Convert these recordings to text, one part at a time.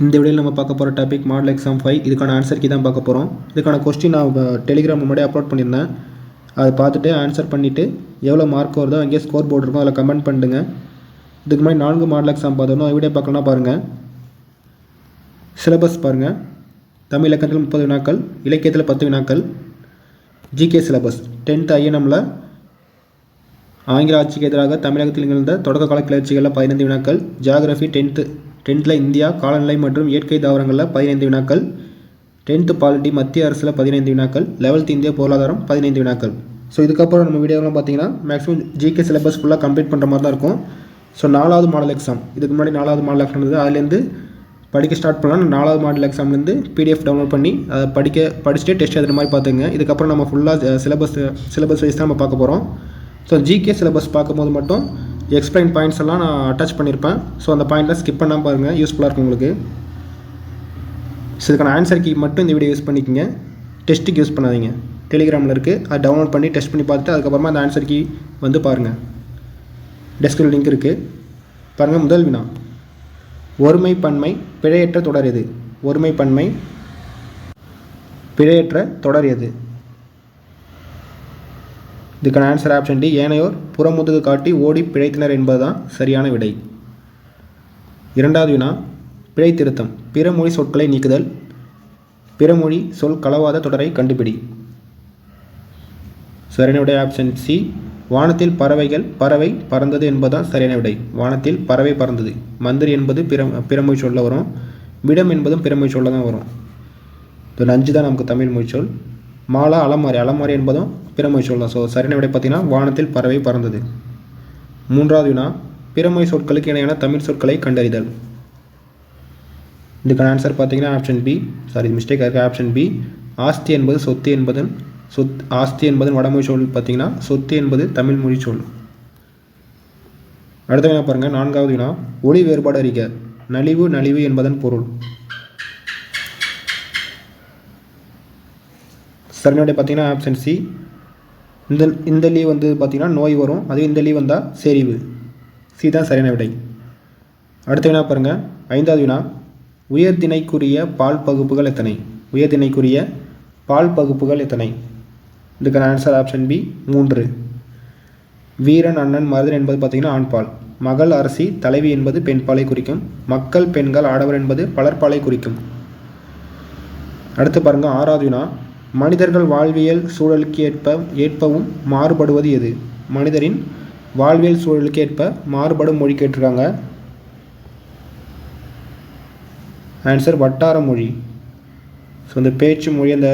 இந்த வீடியோவில் நம்ம பார்க்க போகிற டாபிக் மாடல் எக்ஸாம் 5. இதுக்கான ஆன்சர் கீ தான் பார்க்க போகிறோம். இதுக்கான கொஸ்டின் நான் டெலிகிராம் முன்னாடி அப்லோட் பண்ணியிருந்தேன். அதை பார்த்துட்டு ஆன்சர் பண்ணிவிட்டு எவ்வளோ மார்க் வருதோ அங்கேயே ஸ்கோர் போர்டு இருக்கும், அதில் கமெண்ட் பண்ணிடுங்க. இதுக்கு முன்னாடி 4 மாடல் எக்ஸாம் பார்த்தோம். வீடியோ பார்க்கணும்னா பாருங்கள். சிலபஸ் பாருங்கள். தமிழ் இலக்கணத்தில் 30 வினாக்கள், இலக்கியத்தில் 10 வினாக்கள். ஜிகே சிலபஸ் 10th ஐஎன்எம்மில் ஆங்கில ஆட்சிக்கு எதிராக தமிழகத்தில் நிகழ்ந்த தொடக்க கால கிளர்ச்சிகளில் 15 வினாக்கள். ஜியாகிரஃபி 10th இந்தியா காலநிலை மற்றும் இயற்கை தாவரங்களில் 15 வினாக்கள். 10th பாலிட்டி மத்திய அரசில் 15 வினாக்கள். 11th இந்திய பொருளாதாரம் 15 வினாக்கள். ஸோ இதுக்கப்புறம் நம்ம வீடியோலாம் பார்த்தீங்கன்னா மேக்ஸிமம் ஜிகே சிலபஸ் ஃபுல்லாக கம்ப்ளீட் பண்ணுற மாதிரி தான் இருக்கும். ஸோ 4வது மாடல் எக்ஸாம், இதுக்கு முன்னாடி 4வது மாடல் எக்ஸாம் இருந்தது, அதுலேருந்து படிக்க ஸ்டார்ட் பண்ணலாம். 4வது மாடல் எக்ஸாம்லேருந்து பிடிஎஃப் டவுன்லோட் பண்ணி அதை படிச்சுட்டே டெஸ்ட் எழுதுற மாதிரி பார்த்துங்க. இதுக்கப்புறம் நம்ம ஃபுல்லாக சிலபஸ் வைஸ் தான் நம்ம பார்க்க போகிறோம். ஸோ ஜிகே சிலபஸ் பார்க்கும்போது மட்டும் எக்ஸ்பிளைன் பாயிண்ட்ஸ் எல்லாம் நான் அட்டாச் பண்ணியிருப்பேன். ஸோ அந்த பாயிண்ட்லாம் ஸ்கிப் பண்ணாமல் பாருங்கள், யூஸ்ஃபுல்லாக இருக்கும் உங்களுக்கு. ஸோ இதுக்கான ஆன்சர் கீ மட்டும் இந்த வீடியோ யூஸ் பண்ணிக்கோங்க, டெஸ்ட்டுக்கு யூஸ் பண்ணாதீங்க. டெலிகிராமில் இருக்குது, அதை டவுன்லோட் பண்ணி டெஸ்ட் பண்ணி பார்த்துட்டு அதுக்கப்புறமா அந்த ஆன்சர் கீ வந்து பாருங்கள். டெஸ்கில் லிங்க் இருக்குது பாருங்கள். முதல் வினா, ஒருமை பன்மை பிழையற்ற தொடர் எது? ஒருமை பன்மை பிழையற்ற தொடர் எது? இதுக்கான ஆன்சர் ஆப்ஷன் டி, ஏனையோர் புறமுதுகு காட்டி ஓடி பிழைத்தனர் என்பதுதான் சரியான விடை. இரண்டாவது வினா, பிழை திருத்தம் பிறமொழி சொற்களை நீக்குதல். பிறமொழி சொல் கலவாத தொடரை கண்டுபிடி. சரியான விடை ஆப்ஷன் சி, வானத்தில் பறவை பறந்தது என்பதுதான் சரியான விடை. வானத்தில் பறவை பறந்தது. மந்திரி என்பது பிறமொழி சொல்ல வரும். விடம் என்பதும் பிறமொழி சொல்ல தான் வரும். இது 5 தான் நமக்கு தமிழ் மொழி சொல். மாலா அலமாரி என்பதும் பிறமொழி சொல் தான். ஸோ சரியான விடை பார்த்தீங்கன்னா வானத்தில் பறவை பறந்தது. மூன்றாவது வினா, பிறமொழி சொற்களுக்கு இணையான தமிழ் சொற்களை கண்டறிதல். இதுக்கான ஆன்சர் பார்த்தீங்கன்னா ஆப்ஷன் பி, மிஸ்டேக் இருக்குது. ஆப்ஷன் பி, ஆஸ்தி என்பது ஆஸ்தி என்பதன் வடமொழி சொல் பார்த்தீங்கன்னா சொத்து என்பது தமிழ் மொழி சொல். அடுத்த வினா பாருங்கள். 4வது வினா, ஒளி வேறுபாடு அறிக. நலிவு என்பதன் பொருள். சரியான விடை பார்த்தீங்கன்னா ஆப்ஷன் சி, இந்த லீவ் வந்து பார்த்தீங்கன்னா நோய் வரும், அதுவே இந்த லீவ் வந்தால் செறிவு. சி தான் சரியான விடை. அடுத்த வினா பாருங்கள். 5வது வினா, உயர்திணைக்குரிய பால் பகுப்புகள் எத்தனை? உயர்திணைக்குரிய பால் பகுப்புகள் எத்தனை? இதுக்கான ஆன்சர் ஆப்ஷன் பி, 3. வீரன் அண்ணன் மருதன் என்பது பார்த்தீங்கன்னா ஆண்பால். மகள் அரசி தலைவி என்பது பெண்பாலை குறிக்கும். மக்கள் பெண்கள் ஆடவர் என்பது பலர்பாலை குறிக்கும். அடுத்து பாருங்கள். 6வது வினா, மனிதர்கள் வாழ்வியல் சூழலுக்கு ஏற்பவும் மாறுபடுவது எது? மனிதரின் வாழ்வியல் சூழலுக்கு ஏற்ப மாறுபடும் மொழி கேட்டிருக்காங்க. ஆன்சர் வட்டார மொழி. ஸோ இந்த பேச்சு மொழி, அந்த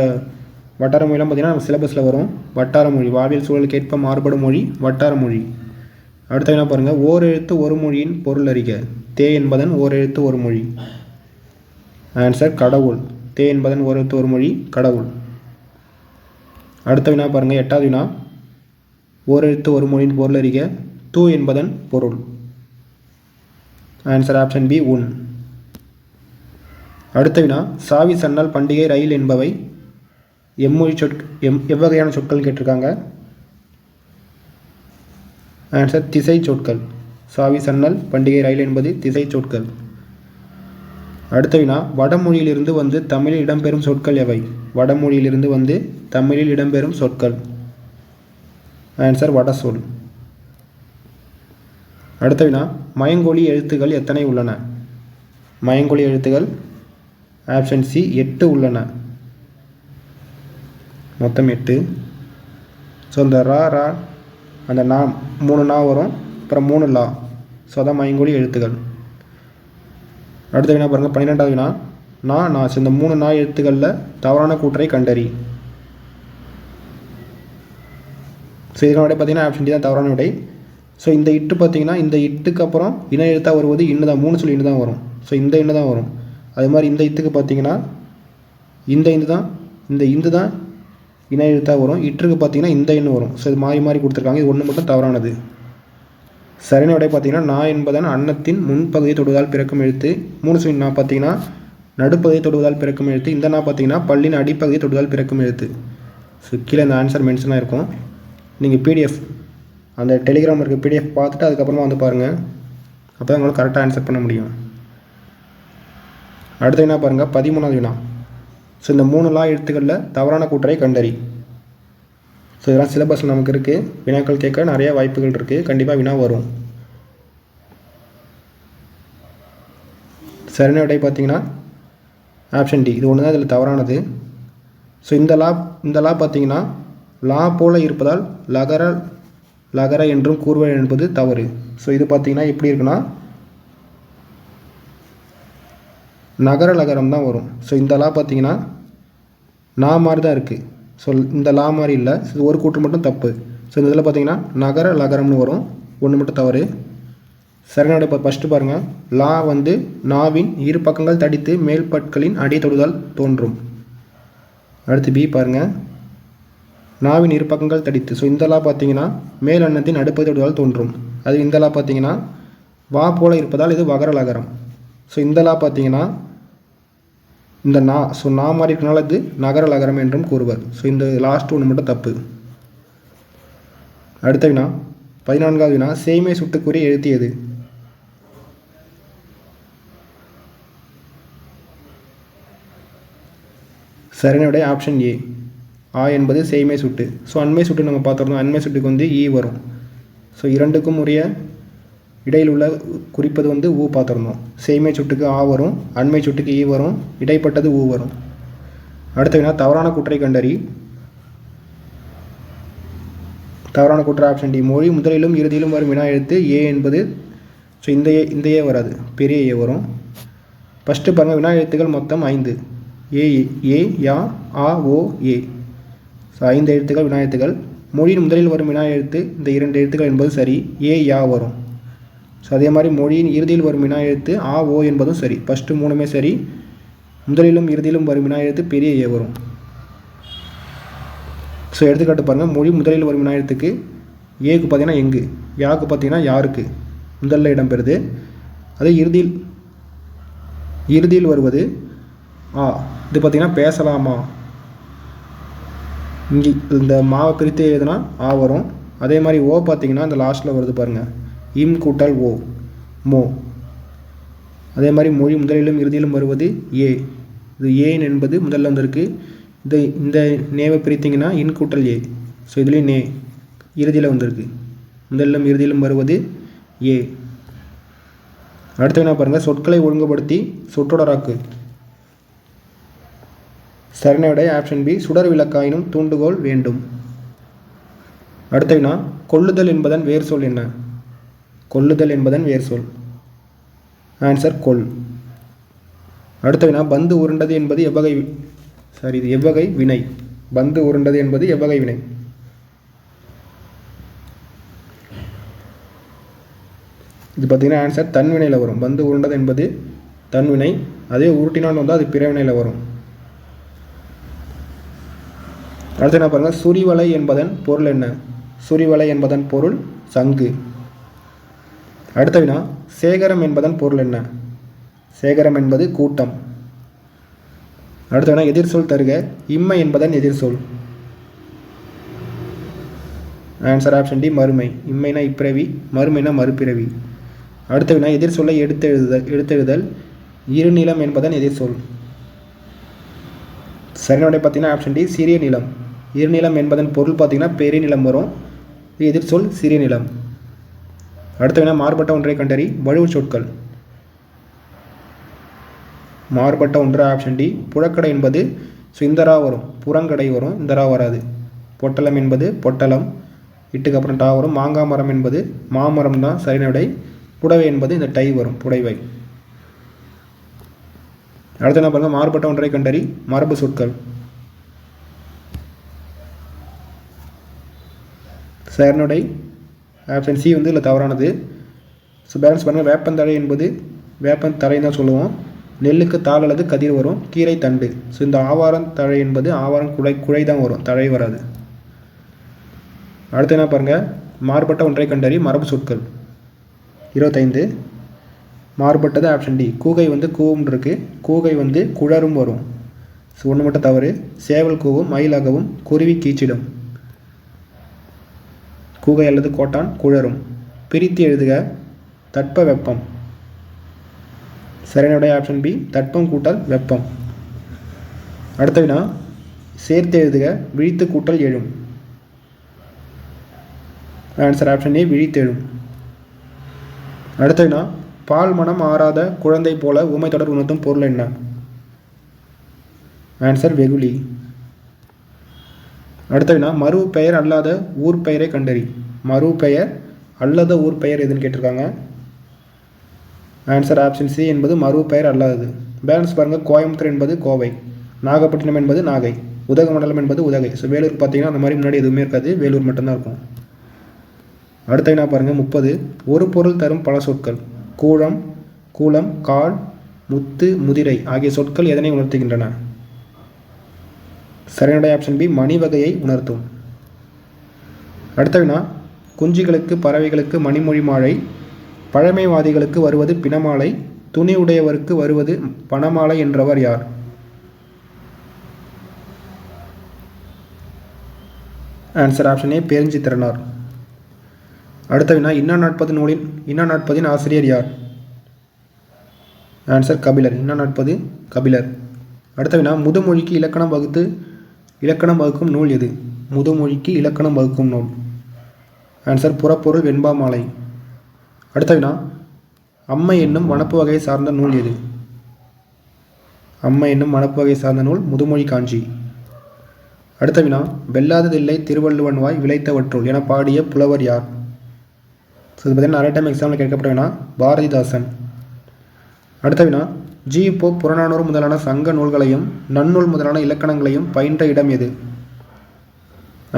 வட்டார மொழிலாம் பார்த்திங்கன்னா நம்ம சிலபஸில் வரும். வட்டார மொழி, வாழ்வியல் சூழலுக்கு ஏற்ப மாறுபடும் மொழி வட்டார மொழி. அடுத்த என்ன பாருங்கள். ஓர் எழுத்து ஒரு மொழியின் பொருள் அறிக. தே என்பதன் ஓர் எழுத்து ஒரு மொழி. ஆன்சர் கடவுள். தே என்பதன் ஓர் எழுத்து ஒரு மொழி கடவுள். அடுத்த வினா பாருங்கள். 8வது வினா, ஓர் எழுத்து ஒரு மொழியின் பொருள் அறிக. தூ என்பதன் பொருள். ஆன்சர் ஆப்ஷன் பி, உன். அடுத்த வினா, சாவி சன்னல் பண்டிகை ரயில் என்பவை எம்மொழி எவ்வகையான சொற்கள் கேட்டிருக்காங்க. ஆன்சர் திசை சொற்கள். சாவி சன்னல் பண்டிகை ரயில் என்பது திசை சொற்கள். அடுத்த வினா, வடமொழியிலிருந்து வந்து தமிழில் இடம்பெறும் சொற்கள் எவை? வடமொழியிலிருந்து வந்து தமிழில் இடம்பெறும் சொற்கள். ஆன்சர் வட சொல். அடுத்த வினா, மயங்கொலி எழுத்துக்கள் எத்தனை உள்ளன? மயங்கொலி எழுத்துக்கள் ஆப்ஷன் சி, 8 உள்ளன. மொத்தம் 8. ஸோ இந்த ரா அந்த 3 நா வரும், அப்புறம் 3 லா. ஸோ அதான் மயங்கொலி எழுத்துக்கள். அடுத்த வினா பாருங்கள். 12வது வினா, நா. ஸோ இந்த 3 நா எழுத்துக்களில் தவறான கூற்றை கண்டறி. ஸோ இதனோட பார்த்தீங்கன்னா ஆப்ஷன் டி தான் தவறான விடை. ஸோ இந்த இட்டு பார்த்தீங்கன்னா இந்த இட்டுக்கு அப்புறம் இன எழுத்தாக வருவது இன்னு தான். 3 சொல்லி இன்னு தான் வரும். ஸோ இந்த இன்னு தான் வரும். அது மாதிரி இந்த இத்துக்கு பார்த்தீங்கன்னா இந்த இந்து தான் இன எழுத்தாக வரும். இட்டுக்கு பார்த்தீங்கன்னா இந்த எண்ணு வரும். ஸோ இது மாறி கொடுத்துருக்காங்க. இது ஒன்று மட்டும் தவறானது. சரியான விடை பார்த்தீங்கன்னா நா என்பதன் அன்னத்தின் முன்பகுதியை தொடுவதால் பிறக்கும் எழுத்து. 3 சொல்லி நா பார்த்தீங்கன்னா நடுப்பகுதியை தொடுவதால் பிறக்கும் எழுத்து. இந்த நா பார்த்தீங்கன்னா பல்லின் அடிப்பகுதியை தொடுவதால் பிறக்கும் எழுத்து. ஸோ கீழே இந்த ஆன்சர் மென்ஷனாக இருக்கும். நீங்கள் பிடிஎஃப் அந்த டெலிகிராமில் இருக்க பிடிஎஃப் பார்த்துட்டு அதுக்கப்புறமா வந்து பாருங்கள். அப்போ தான் உங்களுக்கு கரெக்டாக ஆன்சர் பண்ண முடியும். அடுத்த வினா பாருங்கள் 13வது வினா. ஸோ இந்த 3 லா எழுத்துக்களில் தவறான கூற்றை கண்டறி. ஸோ இதெல்லாம் சிலபஸில் நமக்கு இருக்குது. வினாக்கள் கேட்க நிறைய வாய்ப்புகள் இருக்குது. கண்டிப்பாக வினா வரும். சரியான விடை பார்த்தீங்கன்னா ஆப்ஷன் டி. இது ஒன்று தான் இதில் தவறானது. ஸோ இந்த லா பார்த்தீங்கன்னா லா போல இருப்பதால் லகர என்றும் கூறுவர் என்பது தவறு. ஸோ இது பார்த்தீங்கன்னா எப்படி இருக்குன்னா நகர லகரம் தான் வரும். ஸோ இந்த லா பார்த்தீங்கன்னா நான் மாதிரி தான் இருக்குது. ஸோ இந்த லா மாதிரி இல்லை. இது ஒரு கூற்று மட்டும் தப்பு. ஸோ இந்த இதில் பார்த்தீங்கன்னா நகர லகரம்னு வரும். ஒன்று மட்டும் தவறு. சரியான இப்போ ஃபஸ்ட்டு பாருங்கள். லா வந்து நாவின் இரு பக்கங்கள் தடித்து மேல்பற்களின் அடி தொடுதல் தோன்றும். அடுத்து பி பாருங்கள். நாவின் இரு பக்கங்கள் தடித்து. ஸோ இந்த லா பார்த்தீங்கன்னா மேல் அன்னத்தின் அடுப்பை தொடுதல் தோன்றும். அது இந்த லா பார்த்தீங்கன்னா வா போல இருப்பதால் இது வகர லகரம். ஸோ இந்த லா பார்த்தீங்கன்னா இந்த நா. ஸோ நா மாதிரி இருக்கனால இது நகர லகரம் என்றும் கூறுவர். ஸோ இந்த லாஸ்ட் ஒன்று மட்டும் தப்பு. அடுத்த வினா 14வது வினா. சேய்மை சுட்டுக்குறி எழுத்தியது. சரியான விடை ஆப்ஷன் ஏ. ஆ என்பது சேய்மை சுட்டு. ஸோ அண்மை சுட்டு நம்ம பார்த்துருந்தோம். அண்மை சுட்டுக்கு வந்து ஈ வரும். ஸோ இரண்டுக்கும் உரிய இடையில் உள்ள குறிப்பது வந்து ஊ பார்த்துருந்தோம். சேய்மை சுட்டுக்கு ஆ வரும், அண்மை சுட்டுக்கு ஈ வரும், இடைப்பட்டது ஊ வரும். அடுத்த வினா தவறான கூற்றை கண்டறி. தவறான கூற்று ஆப்ஷன் டி. மொழி முதலிலும் இறுதியிலும் வரும் வினா எழுத்து ஏ என்பது. ஸோ இந்த ஏ வராது, பெரிய ஏ வரும். ஃபஸ்ட்டு பாருங்கள். வினா எழுத்துக்கள் மொத்தம் 5. ஏ யா ஆ ஓ ஏ. ஸோ 5 எழுத்துக்கள் வினா எழுத்துக்கள். மொழியின் முதலில் வரும் வினா எழுத்து இந்த 2 எழுத்துக்கள் என்பது சரி. ஏ யா வரும். ஸோ அதே மாதிரி மொழியின் இறுதியில் வரும் வினா எழுத்து ஆ ஓ என்பதும் சரி. ஃபஸ்ட்டு 3மே சரி. முதலிலும் இறுதியிலும் வரும் வினா எழுத்து பெரிய ஏ வரும். ஸோ எடுத்துக்காட்டு பாருங்கள். மொழி முதலில் வரும் வினா எழுத்துக்கு ஏக்கு பார்த்தீங்கன்னா எங்கு, யாவுக்கு பார்த்தீங்கன்னா யாருக்கு முதல்ல இடம்பெறுது. அதே இறுதியில் வருவது ஆ. இது பார்த்தீங்கன்னா பேசலாமா. இங்கே இந்த மாவை பிரித்து எழுதுனா ஆ வரும். அதே மாதிரி ஓ பார்த்தீங்கன்னா இந்த லாஸ்ட்டில் வருது பாருங்கள். இம் கூட்டல் ஓ மோ. அதே மாதிரி மொழி முதலிலும் இறுதியிலும் வருவது ஏ. இது ஏன் என்பது முதல்ல வந்திருக்கு. இந்த நேவை பிரித்திங்கன்னா இன் கூட்டல் ஏ. ஸோ இதுலேயும் நே இறுதியில் வந்திருக்கு. முதலிலும் இறுதியிலும் வருவது ஏ. அடுத்த என்ன பாருங்கள். சொற்களை ஒழுங்குபடுத்தி சொற்றொடராக்கு. சரியான விடை ஆப்ஷன் பி. சுடர் விளக்காயினும் தூண்டுகோல் வேண்டும். அடுத்த வினா கொள்ளுதல் என்பதன் வேர் சொல் என்ன? கொள்ளுதல் என்பதன் வேர் சொல். ஆன்சர் கொல். அடுத்த வினா பந்து உருண்டது என்பது எவ்வகை வினை? பந்து உருண்டது என்பது எவ்வகை வினை? இது பார்த்தீங்கன்னா ஆன்சர் தன்வினையில் வரும். பந்து உருண்டது என்பது தன்வினை. அதே உருட்டினான்னு வந்தால் அது பிறவினையில் வரும். அடுத்து என்ன பாருங்கள். சுரிவலை என்பதன் பொருள் என்ன? சுரிவலை என்பதன் பொருள் சங்கு. அடுத்த வினா சேகரம் என்பதன் பொருள் என்ன? சேகரம் என்பது கூட்டம். அடுத்த வினா எதிர்சொல் தருக. இம்மை என்பதன் எதிர்சொல். ஆன்சர் ஆப்ஷன் டி மறுமை. இம்மைனா இப்பிறவி, மறுமைனா மறுபிறவி. அடுத்த வினா எதிர்சொல்லை எடுத்தெழுதல். இருநிலம் என்பதன் எதிர்சொல். சரியான விடை பார்த்தீங்கன்னா ஆப்ஷன் டி சிறிய நிலம். இருநிலம் என்பதன் பொருள் பார்த்தீங்கன்னா பெரிய நிலம் வரும். எதிர்சொல் சிறிய நிலம். அடுத்த வினா மாறுபட்ட ஒன்றை கண்டறி. வழுவு சொற்கள். மாறுபட்ட ஒன்று ஆப்ஷன் டி புழக்கடை என்பது. ஸோ இந்த ரா வரும், புறங்கடை வரும், இந்த ரா வராது. பொட்டலம் என்பது பொட்டலம், இட்டுக்கு அப்புறம் டா வரும். மாங்காய் மரம் என்பது மாமரம் தான் சரியான விடை. புடவை என்பது இந்த டை வரும், புடைவை. அடுத்த என்ன பாருங்கள். மாறுபட்ட ஒன்றை கண்டறி. மரபு சொற்கள். சரியான விடை ஆப்ஷன் சி வந்து இதில் தவறானது. ஸோ பேலன்ஸ் பாருங்கள். வேப்பந்தழை என்பது வேப்பந்தழை தான் சொல்லுவோம். நெல்லுக்கு தாள் அல்லது கதிர் வரும், கீரை தண்டு. ஸோ இந்த ஆவாரம் தழை என்பது ஆவாரம் குழை தான் வரும், தழை வராது. அடுத்து என்ன பாருங்கள். மாறுபட்ட ஒன்றை கண்டறி. மரபு சொற்கள். 25 மாறுபட்டது ஆப்ஷன் டி. கூகை வந்து கூவும் இருக்கு, கூகை வந்து குழரும் வரும். ஸோ ஒன்று மட்டும் தவறு. சேவல் கூவும், மயிலாகவும், குருவி கீச்சிடும். கூகை அல்லது கோட்டான் குழரும். பிரித்து எழுதுக. தட்ப வெப்பம். சரியான விடை ஆப்ஷன் பி தட்பம் கூட்டல் வெப்பம். அடுத்த வினா சேர்த்து எழுதுக விழித்து கூட்டல் எழும். ஆன்சர் ஆப்ஷன் ஏ விழித்தெழும். அடுத்த வினா பால் மனம் ஆறாத குழந்தை போல ஊமை தொடர் உணர்த்தும் பொருள் என்ன? ஆன்சர் வெகுளி. அடுத்த வினா மறு பெயர் அல்லாத ஊர் பெயரை கண்டறி. மறு பெயர் அல்லாத ஊர் பெயர் எதுன்னு கேட்டிருக்காங்க. ஆன்சர் ஆப்ஷன் சி என்பது மறு பெயர் அல்லாதது. பேலன்ஸ் பாருங்கள், கோயம்புத்தூர் என்பது கோவை, நாகப்பட்டினம் என்பது நாகை, உதகமண்டலம் என்பது உதகை. ஸோ வேலூர் பார்த்தீங்கன்னா அந்த மாதிரி முன்னாடி எதுவுமே இருக்காது, வேலூர் மட்டும்தான் இருக்கும். அடுத்த வினா பாருங்கள் 30. ஒரு பொருள் தரும் பல சொற்கள். கூழம், கூலம், கால், முத்து, முதிரை ஆகிய சொற்கள் எதனை உணர்த்துகின்றன? சரியான ஆப்ஷன் பி மணி வகையை உணர்த்தும். அடுத்த வினா குஞ்சுகளுக்கு பறவைகளுக்கு மணிமொழி மாலை, பழமைவாதிகளுக்கு வருவது பிணமாலை, துணி உடையவருக்கு வருவது பணமாலை என்றவர் யார்? ஆன்சர் ஆப்ஷன் ஏ பேரஞ்சி திறனார். அடுத்த வினா இன்னா நாற்பதின் ஆசிரியர் யார்? ஆன்சர் கபிலர். இன்னா நாற்பது கபிலர். அடுத்த வினா முதுமொழிக்கு இலக்கணம் வகுக்கும் நூல் எது? முதுமொழிக்கு இலக்கணம் வகுக்கும் நூல். ஆன்சர் புறப்பொருள் வெண்பா மாலை. அடுத்த வினா அம்மை என்னும் வனப்பு வகையை சார்ந்த நூல் எது? அம்மை என்னும் வனப்பு வகையை சார்ந்த நூல் முதுமொழி காஞ்சி. அடுத்த வினா வெல்லாததில்லை திருவள்ளுவன் வாய் விளைத்தவற்றுள் என பாடிய புலவர் யார்? ஸோ இது பார்த்தீங்கன்னா நிறைய டைம் எக்ஸாமில் கேட்கப்பட்ட வினா பாரதிதாசன். அடுத்த வினா ஜி போப் புறநானூறு முதலான சங்க நூல்களையும் நன்னூல் முதலான இலக்கணங்களையும் பயின்ற இடம் எது?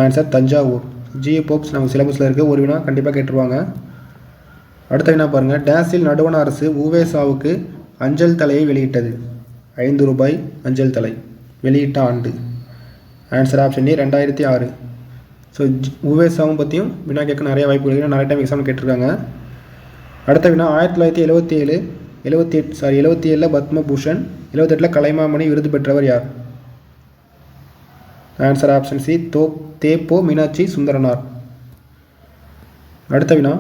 ஆன்சர் தஞ்சாவூர். ஜி போப்ஸ் நம்ம சிலபஸில் இருக்குது, ஒரு வினா கண்டிப்பாக கேட்டுருவாங்க. அடுத்த வினா பாருங்கள், டேஸில் நடுவண அரசு உவேசாவுக்கு அஞ்சல் தலையை வெளியிட்டது. 5 ரூபாய் அஞ்சல் தலை வெளியிட்ட ஆண்டு. ஆன்சர் ஆப்ஷன் ஏ 2006. ஸோ உவேசாவும் பற்றியும் வினா கேட்க நிறைய வாய்ப்புகள் நிறைய டைம் எக்ஸாம் கேட்டிருக்காங்க. அடுத்த வினா 1977 பத்மபூஷன், 78 கலைமாமணி விருது பெற்றவர் யார்? ஆன்சர் ஆப்ஷன் சி தேப்போ மீனாட்சி சுந்தரனார். அடுத்த வினா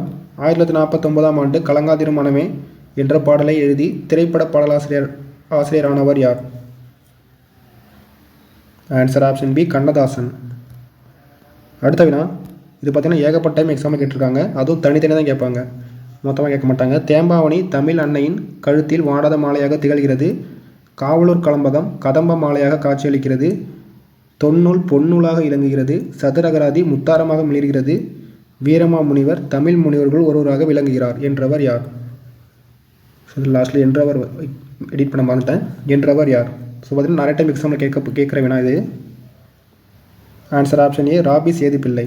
1949ஆம் ஆண்டு கலங்காதிரும் மனமே என்ற பாடலை எழுதி திரைப்பட ஆசிரியரானவர் யார்? Answer option B Kannadasan. அடுத்த வினா இது பார்த்தீங்கன்னா ஏகப்பட்ட டைம் எக்ஸாமில் கேட்டிருக்காங்க, அதுவும் தனித்தனி தான் கேட்பாங்க, மொத்தமாக கேட்க மாட்டாங்க. தேம்பாவணி தமிழ் அன்னையின் கழுத்தில் வாடாத மாலையாக திகழ்கிறது. காவலூர் கலம்பகம் கதம்ப மாலையாக காட்சியளிக்கிறது. தொன்னூல் பொன்னூலாக இலங்குகிறது. சதுரகராதி முத்தாரமாக மிளிர்கிறது. வீரமா முனிவர் தமிழ் முனிவர்கள் ஒருவராக விளங்குகிறார் என்றவர் யார்? லாஸ்ட்டில் என்றவர் எடிட் பண்ண மறந்துட்டேன். என்றவர் யார்? ஸோ பார்த்தீங்கன்னா நிறைய டைம் எக்ஸாமில் கேட்குற வினா இது. Answer option A Ra P Sethupillai.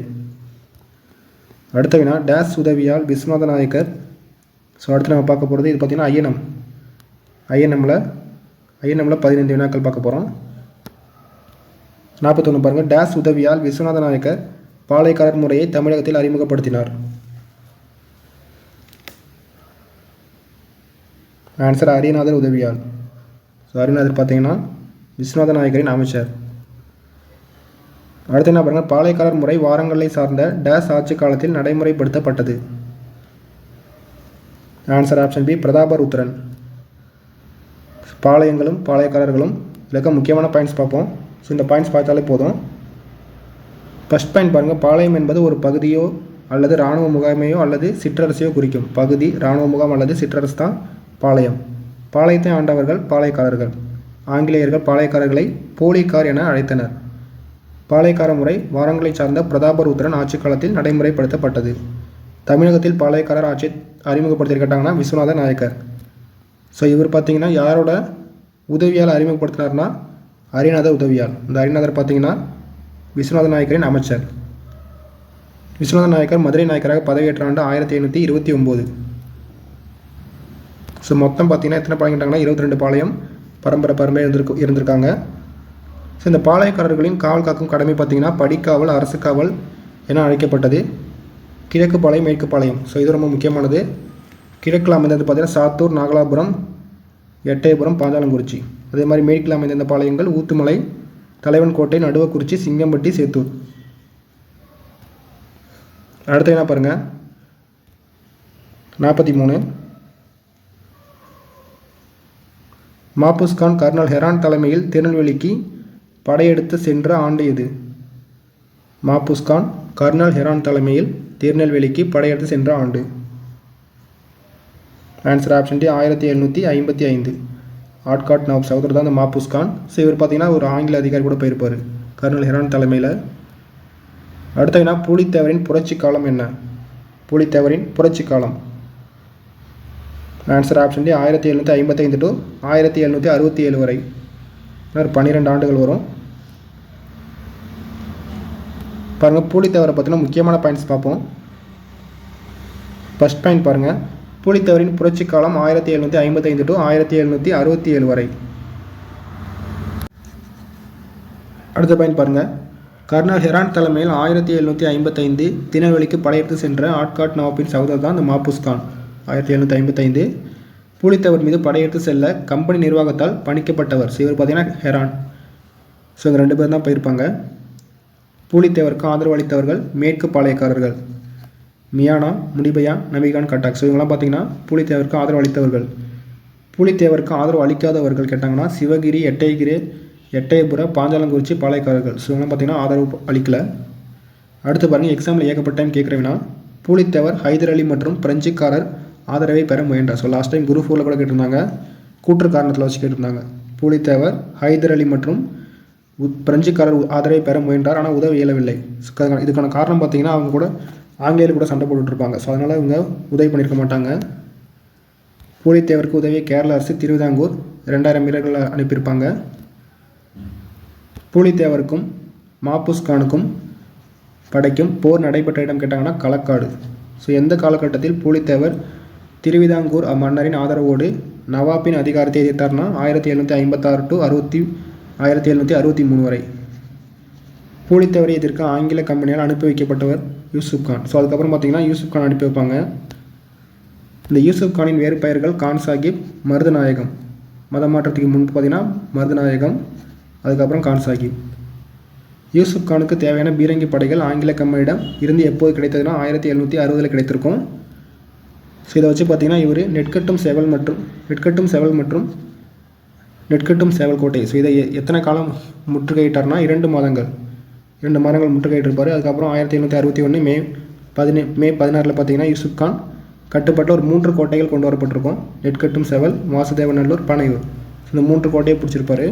அடுத்த வினா டேஸ் உதவியால் விஸ்வநாத நாயக்கர். ஸோ அடுத்து நம்ம பார்க்க போகிறது இது பார்த்திங்கன்னா ஐஎன்எம்மில் 15 வினாக்கள் பார்க்க போகிறோம். 41 பாருங்கள், டேஸ் உதவியால் விஸ்வநாத நாயக்கர் பாளையக்காரர் முறையை தமிழகத்தில் அறிமுகப்படுத்தினார். ஆன்சர் அரியநாதர் உதவியால். ஸோ அரியநாதர் பார்த்தீங்கன்னா விஸ்வநாத நாயக்கரின் அமைச்சர். அடுத்து என்ன பாருங்கள், பாளையக்காரர் முறை வாரங்களை சார்ந்த டேஸ் ஆட்சி காலத்தில் நடைமுறைப்படுத்தப்பட்டது. Answer option B Prataparudran. பாளையங்களும் பாளையக்காரர்களும் இருக்க முக்கியமான பாயிண்ட்ஸ் பார்ப்போம். ஸோ இந்த பாயிண்ட்ஸ் பார்த்தாலே போதும். ஃபஸ்ட் பாயிண்ட் பாருங்கள், பாளையம் என்பது ஒரு பகுதியோ அல்லது இராணுவ முகாமையோ அல்லது சிற்றரசையோ குறிக்கும். பகுதி, இராணுவ முகாம் அல்லது சிற்றரசு தான் பாளையம். பாளையத்தை ஆண்டவர்கள் பாளையக்காரர்கள். ஆங்கிலேயர்கள் பாளையக்காரர்களை போலிக்கார் என அழைத்தனர். பாளையக்கார முறை வாரங்களை சார்ந்த பிரதாபருத்ரன் ஆட்சி காலத்தில் நடைமுறைப்படுத்தப்பட்டது. தமிழகத்தில் பாளையக்காரர் ஆட்சி அறிமுகப்படுத்திருக்காங்கன்னா விஸ்வநாத நாயக்கர். ஸோ இவர் பார்த்தீங்கன்னா யாரோட உதவியால் அறிமுகப்படுத்தினார்னா அரியநாதர் உதவியால். இந்த அரியநாதர் பார்த்தீங்கன்னா விஸ்வநாத நாயக்கரின் அமைச்சர். விஸ்வநாத நாயக்கர் மதுரை நாயக்கராக பதவியேற்ற ஆண்டு 1529. ஸோ மொத்தம் பார்த்தீங்கன்னா எத்தனை பாளையங்கிட்டாங்கன்னா 22 பாளையம் பரம்பரை இருந்திருக்காங்க. ஸோ இந்த பாளையக்காரர்களின் காவல் காக்கும் கடமை பார்த்தீங்கன்னா படிக்காவல், அரசு காவல் என அழைக்கப்பட்டது. கிழக்கு பாளையம், மேற்கு பாளையம். ஸோ இது ரொம்ப முக்கியமானது. கிழக்கில் அமைந்தது பார்த்தீங்கன்னா சாத்தூர், நாகலாபுரம், எட்டயபுரம், பாஞ்சாலங்குறிச்சி. அதே மாதிரி மேற்கில் அமைந்த பாளையங்கள் ஊத்துமலை, தலைவன்கோட்டை, நடுவக்குறிச்சி, சிங்கம்பட்டி, சேத்தூர். அடுத்து என்ன பாருங்கள், 43 மாபூஸ் கான் கர்னல் ஹெரான் தலைமையில் திருநெல்வேலிக்கு படையெடுத்து சென்ற ஆண்டு எது? மாபூஸ் கான் கர்னல் ஹெரான் தலைமையில் திருநெல்வேலிக்கு படையெடுத்து சென்ற ஆண்டு. Answer option D 1755. ஆட்காட் நவாப் சகோதரர் தான் இந்த மாபூஸ் கான். ஸோ இவர் பார்த்தீங்கன்னா ஒரு ஆங்கில அதிகாரி கூட போயிருப்பார் கர்னல் ஹெரான் தலைமையில். அடுத்ததுனா பூலித்தேவரின் புரட்சி காலம் என்ன? பூலித்தேவரின் புரட்சி காலம். ஆன்சர் ஆப்ஷன் டி 1755 டு 1767 வரை. ஒரு 12 ஆண்டுகள் வரும். பாருங்கள், பூலித்தேவரை பற்றின முக்கியமான பாயிண்ட்ஸ் பார்ப்போம். ஃபர்ஸ்ட் பாயிண்ட் பாருங்கள், பூலித்தேவரின் புரட்சி காலம் 1755 டு 1767 வரை. அடுத்த பாயிண்ட் பாருங்கள், கர்னல் ஹெரான் தலைமையில் 1755 திருநெல்வேலிக்கு படையெடுத்து சென்ற ஆட்காட் நவாப்பின் சகோதரர் தான் இந்த மாபூஸ் கான். 1755 பூலித்தேவர் மீது படையெடுத்து செல்ல கம்பெனி நிர்வாகத்தால் பணிக்கப்பட்டவர். ஸோ இவர் பார்த்தீங்கன்னா ஹெரான். ஸோ இவங்க 2 பேர் தான் போயிருப்பாங்க. பூலித்தேவருக்கு ஆதரவு அளித்தவர்கள் மேற்கு பாளையக்காரர்கள் மியானா, முனிபையா, நபிகான், கட்டாக். ஸோ இவங்களாம் பார்த்தீங்கன்னா பூலித்தேவருக்கு ஆதரவு அளித்தவர்கள். பூலித்தேவருக்கு ஆதரவு அளிக்காதவர்கள் கேட்டாங்கன்னா சிவகிரி, எட்டயபுர, பாஞ்சாலங்குறிச்சி பாளையக்காரர்கள். ஸோ இவங்களாம் பார்த்தீங்கன்னா ஆதரவு அளிக்கலை. அடுத்து பாருங்கள், எக்ஸாம்பிள் ஏகப்பட்ட டைம் கேட்குறேன்னா பூலித்தேவர் ஹைதர் அலி மற்றும் பிரெஞ்சுக்காரர் ஆதரவை பெற முயன்றார். ஸோ லாஸ்ட் டைம் குரு 4ல் கூட கேட்டிருந்தாங்க, கூற்று காரணத்தில் வச்சு கேட்டிருந்தாங்க. பூலித்தேவர் ஹைதர் அலி மற்றும் பிரெஞ்சுக்காரர் ஆதரவை பெற முயன்றார், ஆனால் உதவி இயலவில்லை. இதுக்கான காரணம் பார்த்தீங்கன்னா அவங்க கூட ஆங்கிலேயர் கூட சண்டை போட்டுட்ருப்பாங்க. ஸோ அதனால் இவங்க உதவி பண்ணியிருக்க மாட்டாங்க. பூலித்தேவருக்கு உதவிய கேரள அரசு திருவிதாங்கூர் 2000 வீரர்களை அனுப்பியிருப்பாங்க. பூலித்தேவருக்கும் மாபூஸ் கானுக்கும் படைக்கும் போர் நடைபெற்ற இடம் கேட்டாங்கன்னா களக்காடு. ஸோ எந்த காலகட்டத்தில் பூலித்தேவர் திருவிதாங்கூர் மன்னரின் ஆதரவோடு நவாப்பின் அதிகாரத்தை எதிர்த்தார்னா 1756 டு 1763 வரை. பூலித்தேவரை எதிர்க்க ஆங்கில கம்பெனியால் அனுப்பி வைக்கப்பட்டவர் யூசுப் கான். ஸோ அதுக்கப்புறம் பார்த்தீங்கன்னா யூசுப் கான் அனுப்பி வைப்பாங்க. இந்த யூசுப் கானின் வேறு பெயர்கள் கான் சாஹிப், மருதநாயகம். மத மாற்றத்துக்கு முன்பு பார்த்தீங்கன்னா மருதநாயகம், அதுக்கப்புறம் கான் சாஹிப். யூசுப் கானுக்கு தேவையான பீரங்கி படைகள் ஆங்கில கம்பெனியிடம் இருந்து எப்போது கிடைத்ததுன்னா 1760 கிடைத்திருக்கும். ஸோ இதை வச்சு பார்த்தீங்கன்னா இவர் நெற்கட்டும் சேவல் கோட்டை. ஸோ இதை எத்தனை காலம் முற்றுகையிட்டார்னா 2 மாதங்கள் முற்றுகையிட்டிருப்பார். அதுக்கப்புறம் 1761 மே 16 பார்த்தீங்கன்னா யூசுப் கான் கட்டுப்பட்ட ஒரு 3 கோட்டைகள் கொண்டு வரப்பட்டிருக்கும். நெற்கட்டும் சேவல், வாசுதேவநல்லூர், பனையூர். இந்த 3 கோட்டையை பிடிச்சிருப்பார்.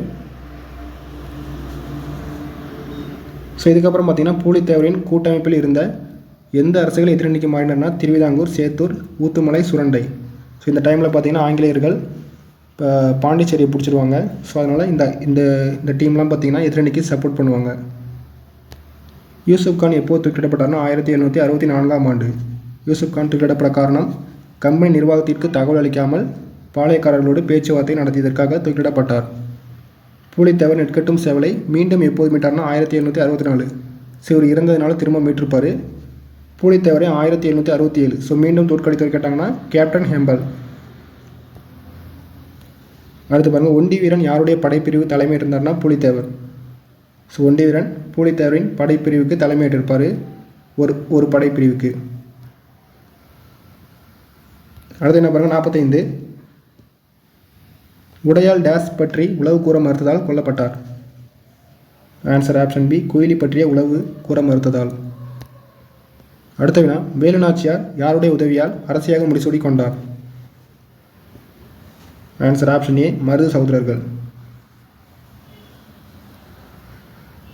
ஸோ இதுக்கப்புறம் பார்த்தீங்கன்னா பூலித்தேவரின் கூட்டமைப்பில் இருந்த எந்த அரசுகள் எதிரணிக்கு மாறினார்னா திருவிதாங்கூர், சேத்தூர், ஊத்துமலை, சுரண்டை. ஸோ இந்த டைமில் பார்த்தீங்கன்னா ஆங்கிலேயர்கள் பாண்டிச்சேரியை பிடிச்சிருவாங்க. ஸோ அதனால் இந்த டீம்லாம் பார்த்தீங்கன்னா எதிரணிக்கு சப்போர்ட் பண்ணுவாங்க. யூசுப் கான் எப்போது தூக்கிலிடப்பட்டார்னா 1764 ஆண்டு. யூசுப் கான் தூக்கிலிடப்பட காரணம் கம்பெனி நிர்வாகத்திற்கு தகவல் அளிக்காமல் பாளையக்காரர்களோடு பேச்சுவார்த்தை நடத்தியதற்காக தூக்கிலிடப்பட்டார். பூலித்தேவர் நெற்கட்டும் சேவலை மீண்டும் எப்போது மீட்டார்னா 1764. ஸோ இவர் இறந்ததுனால திரும்ப மீட்டிருப்பார். பூலித்தேவரை 1767. ஸோ மீண்டும் தோற்கடித்தவர் கேட்டாங்கன்னா கேப்டன் ஹெம்பல். அடுத்து பாருங்கள், ஒண்டி வீரன் யாருடைய படைப்பிரிவு தலைமை இருந்தார்னா பூலித்தேவர். ஸோ ஒண்டி வீரன் பூலித்தேவரின் படைப்பிரிவுக்கு தலைமையேற்றிருப்பார், ஒரு படைப்பிரிவுக்கு. அடுத்து என்ன பாருங்கள், 45. உடையால் டேஸ் பற்றி உளவு கூற மறுத்ததால் கொல்லப்பட்டார். ஆன்சர் ஆப்ஷன் பி, குயிலி பற்றிய உளவு கூற மறுத்ததால். அடுத்த வினா, வேலு நாச்சியார் யாருடைய உதவியால் அரசியாக முடிசூடி கொண்டார். ஆன்சர் ஆப்ஷன் ஏ, மருது சகோதரர்கள்.